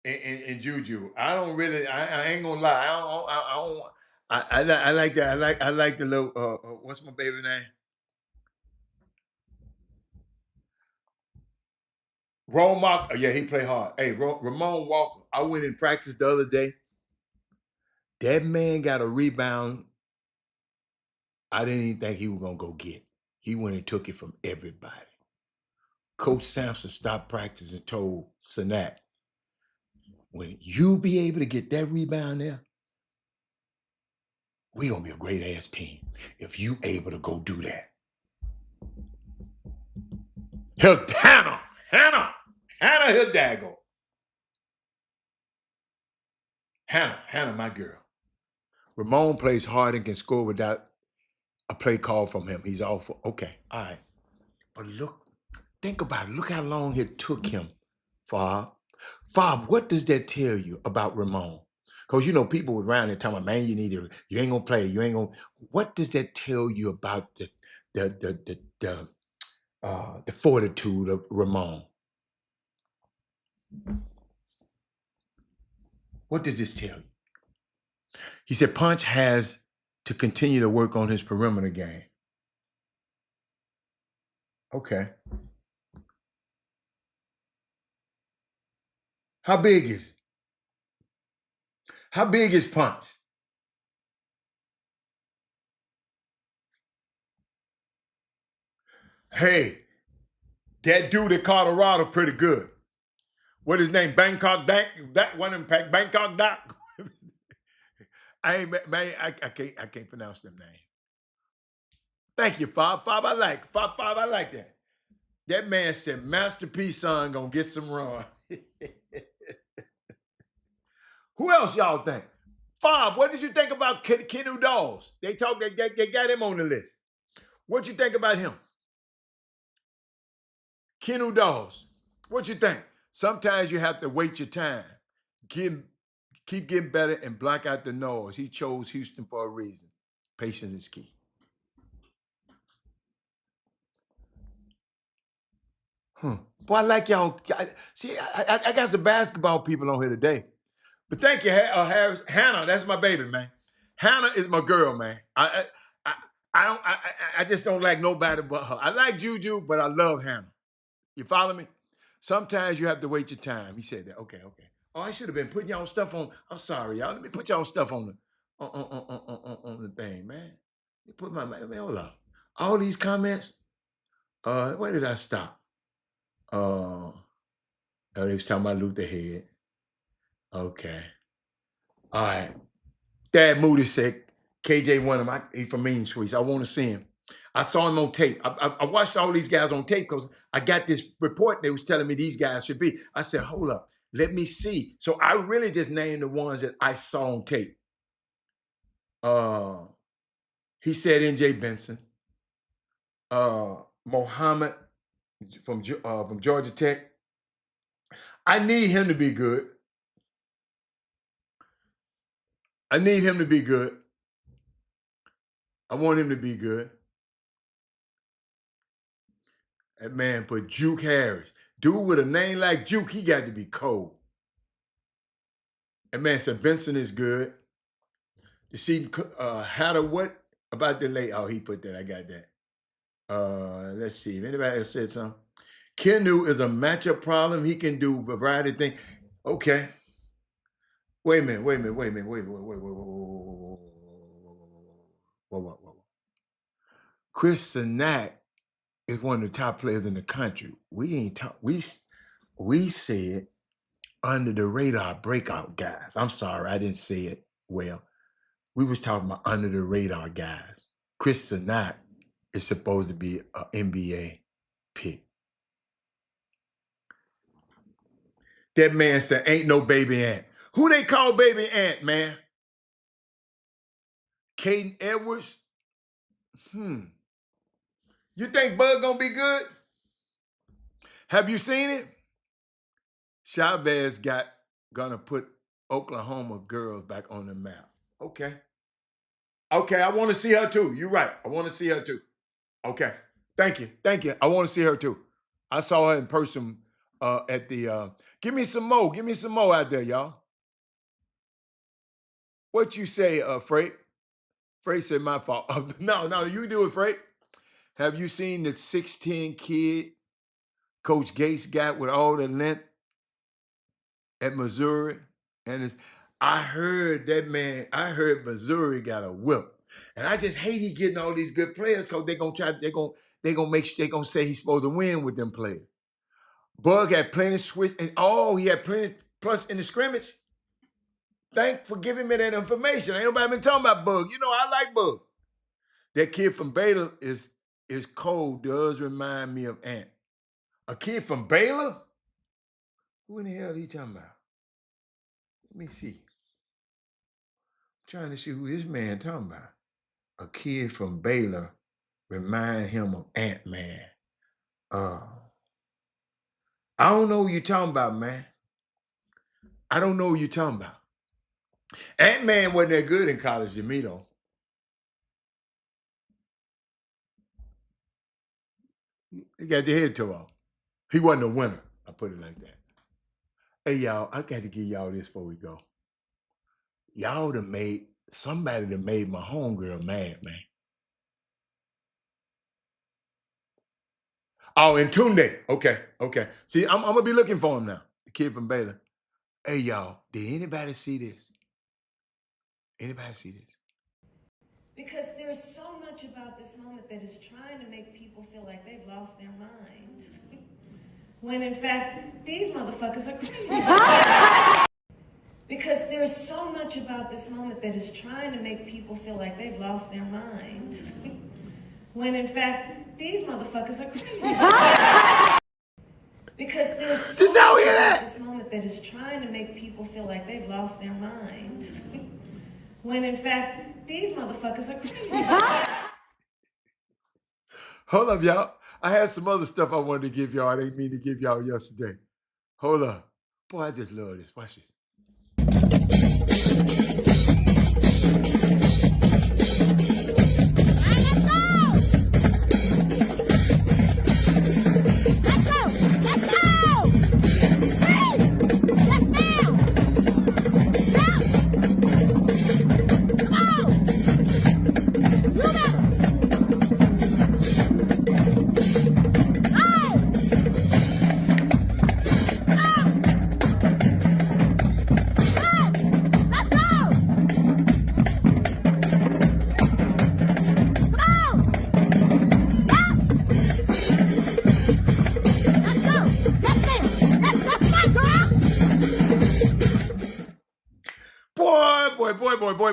and Juju. I don't really. I ain't gonna lie. I don't. I like that. I like the little. What's my baby name? Walker. Yeah, he played hard. Hey, Ramon Walker. I went in practice the other day. That man got a rebound I didn't even think he was going to go get. He went and took it from everybody. Coach Sampson stopped practice and told Sanat, when you be able to get that rebound there, we going to be a great-ass team if you able to go do that. Hannah Hidalgo. Hannah, my girl. Ramon plays hard and can score without a play call from him. He's all for, okay, all right. But look, think about it. Look how long it took him, Fob. Fob, what does that tell you about Ramon? Because, you know, people around there talking about, man, you ain't going to play. You ain't going to. What does that tell you about the fortitude of Ramon? What does this tell you? He said Punch has to continue to work on his perimeter game. Okay. How big is Punch? Hey, that dude at Colorado pretty good. What his name? Bangkok Doc? That one in Bangkok Doc? I can't pronounce them names. Thank you, Fob. Fob, I like that. That man said Masterpiece son gonna get some run. Who else y'all think? Bob, what did you think about Kenu Dawes? They got him on the list. What you think about him? Kenu Dawes. What you think? Sometimes you have to wait your time. Keep getting better and block out the noise. He chose Houston for a reason. Patience is key. Boy, I like y'all. See, I got some basketball people on here today. But thank you, Harris. Hannah, that's my baby, man. Hannah is my girl, man. I just don't like nobody but her. I like Juju, but I love Hannah. You follow me? Sometimes you have to wait your time. He said that. Okay. Oh, I should have been putting y'all stuff on. I'm sorry, y'all. Let me put y'all stuff on the thing, man. Put my man. Hold up. All these comments. Where did I stop? They was talking about Luther Head. Okay. All right. Dad Moody said, KJ Wenham, he from Mean Streets. I want to see him. I saw him on tape. I watched all these guys on tape because I got this report they was telling me these guys should be. I said, hold up, let me see. So I really just named the ones that I saw on tape. He said NJ Benson. Mohammed from Georgia Tech. I need him to be good. I need him to be good. I want him to be good. That man put Juke Harris. Dude with a name like Juke, he got to be cold. That man said Benson is good. You see, Hatter, what about the late? Oh, he put that. I got that. Let's see. If anybody else said something. Kenu is a matchup problem. He can do a variety of things. Okay. Wait a minute. Whoa. Chris Sinat is one of the top players in the country. We said under the radar breakout guys. I'm sorry, I didn't say it well. We was talking about under the radar guys. Chris Sinat is supposed to be an NBA pick. That man said, ain't no baby ant. Who they call baby ant, man? Caden Edwards? You think Bud gonna be good? Have you seen it? Chavez gonna put Oklahoma girls back on the map. Okay, I want to see her too. You're right. I want to see her too. Okay. Thank you. I want to see her too. I saw her in person at the give me some more out there, y'all. What you say, Freight? Freight said my fault. No, you do it, Freight. Have you seen the 6'10" kid Coach Gates got with all the length at Missouri? And I heard Missouri got a whip. And I just hate he getting all these good players because they're gonna say he's supposed to win with them players. Bug had plenty switch, and he had plenty plus in the scrimmage. Thanks for giving me that information. Ain't nobody been talking about Bug. You know, I like Bug. That kid from Baylor is cold, does remind me of Ant. A kid from Baylor? Who in the hell are you talking about? Let me see. I'm trying to see who this man talking about. A kid from Baylor remind him of Ant-Man. I don't know who you're talking about, man. I don't know who you're talking about. Ant-Man wasn't that good in college to me, though. He got the head tore off. He wasn't a winner. I put it like that. Hey, y'all, I got to give y'all this before we go. Y'all somebody that made my homegirl mad, man. Oh, and Tunde. Okay. See, I'm going to be looking for him now. The kid from Baylor. Hey, y'all, did anybody see this? Because there's so much about this moment that is trying to make people feel like they've lost their mind. When in fact, these motherfuckers are crazy. Because there's so much about this moment that is trying to make people feel like they've lost their mind. When in fact, these motherfuckers are crazy. Because there's so much about this moment that is trying to make people feel like they've lost their mind. When in fact, these motherfuckers are crazy. Hold up, y'all. I had some other stuff I wanted to give y'all. I didn't mean to give y'all yesterday. Hold up. Boy, I just love this. Watch this.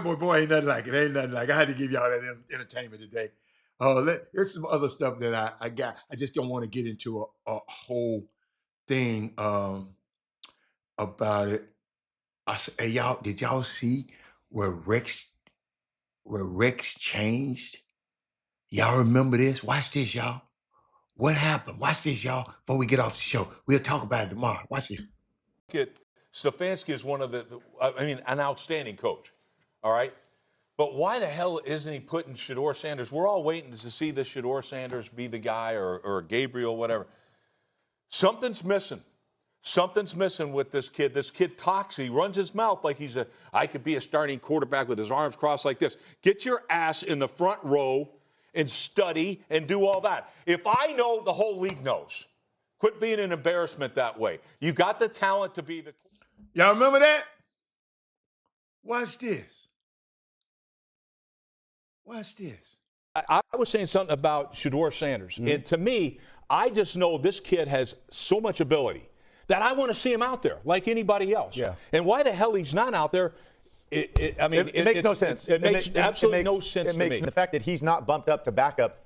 Boy, ain't nothing like it. Ain't nothing like it. I had to give y'all that entertainment today. There's some other stuff that I got. I just don't want to get into a whole thing about it. Hey, y'all, did y'all see where Rex changed? Y'all remember this? Watch this, y'all. What happened? Watch this, y'all, before we get off the show. We'll talk about it tomorrow. Watch this. Stefanski is one of an outstanding coach, all right? But why the hell isn't he putting Shedeur Sanders? We're all waiting to see this Shedeur Sanders be the guy or Gabriel, whatever. Something's missing. Something's missing with this kid. This kid talks. He runs his mouth like I could be a starting quarterback with his arms crossed like this. Get your ass in the front row and study and do all that. If I know, the whole league knows. Quit being an embarrassment that way. You got the talent to be the... Y'all remember that? Watch this. Watch this. I was saying something about Shedeur Sanders. Mm-hmm. And to me, I just know this kid has so much ability that I want to see him out there like anybody else. Yeah. And why the hell he's not out there, it makes no sense. It makes absolutely no sense to me. The fact that he's not bumped up to backup,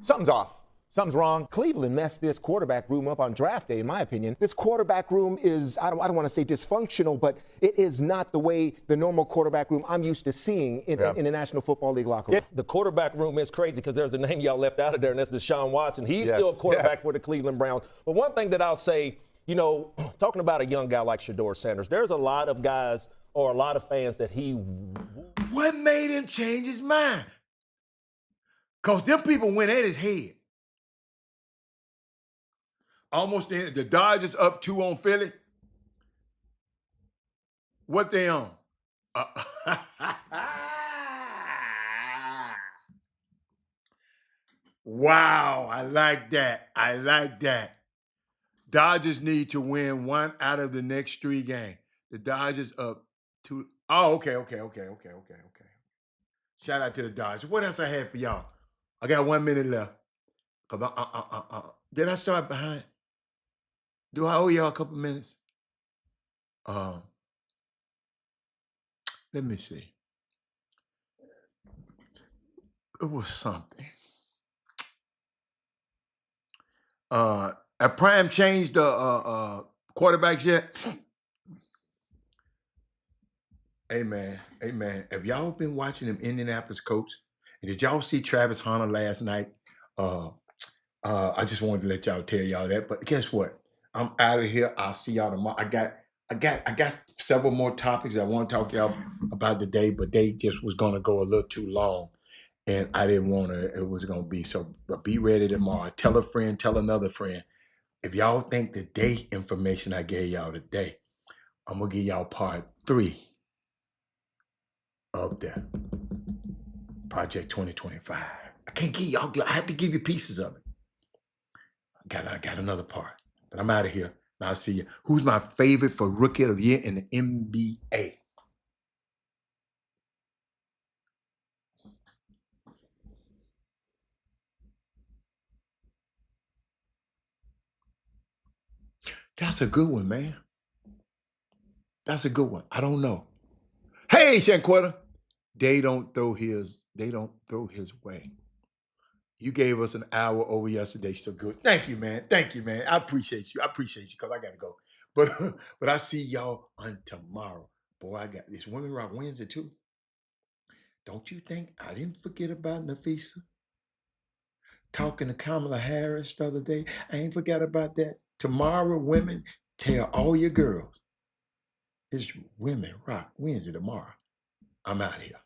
something's off. Something's wrong. Cleveland messed this quarterback room up on draft day, in my opinion. This quarterback room is, I don't want to say dysfunctional, but it is not the way the normal quarterback room I'm used to seeing in the National Football League locker room. The quarterback room is crazy because there's a name y'all left out of there, and that's Deshaun Watson. He's still a quarterback for the Cleveland Browns. But one thing that I'll say, talking about a young guy like Shedeur Sanders, there's a lot of guys or a lot of fans that he... What made him change his mind? Because them people went at his head. Almost in the Dodgers up 2 on Philly. What they on? Wow, I like that. I like that. Dodgers need to win 1 out of the next 3 games. The Dodgers up 2. Oh, okay. Shout out to the Dodgers. What else I had for y'all? I got 1 minute left. Did I start behind? Do I owe y'all a couple minutes? Let me see. It was something. Have Prime changed the quarterbacks yet? Amen. Have y'all been watching them Indianapolis Colts? And did y'all see Travis Hunter last night? I just wanted to let y'all tell y'all that. But guess what? I'm out of here. I'll see y'all tomorrow. I got several more topics I want to talk to y'all about today, but they just was gonna go a little too long, and I didn't want to. It was gonna be so. But be ready tomorrow. Tell a friend. Tell another friend. If y'all think the day information I gave y'all today, I'm gonna give y'all part 3 of the Project 2025. I can't give y'all. I have to give you pieces of it. I got another part. But I'm out of here. Now I'll see you. Who's my favorite for Rookie of the Year in the NBA? That's a good one, man. That's a good one. I don't know. Hey, Shanquetta. They don't throw his way. You gave us an hour over yesterday. So good. Thank you, man. Thank you, man. I appreciate you. I appreciate you because I got to go. But I see y'all on tomorrow. Boy, I got this Women Rock Wednesday too. Don't you think I didn't forget about Nafisa? Talking to Kamala Harris the other day. I ain't forgot about that. Tomorrow, women, tell all your girls. It's Women Rock Wednesday tomorrow. I'm out of here.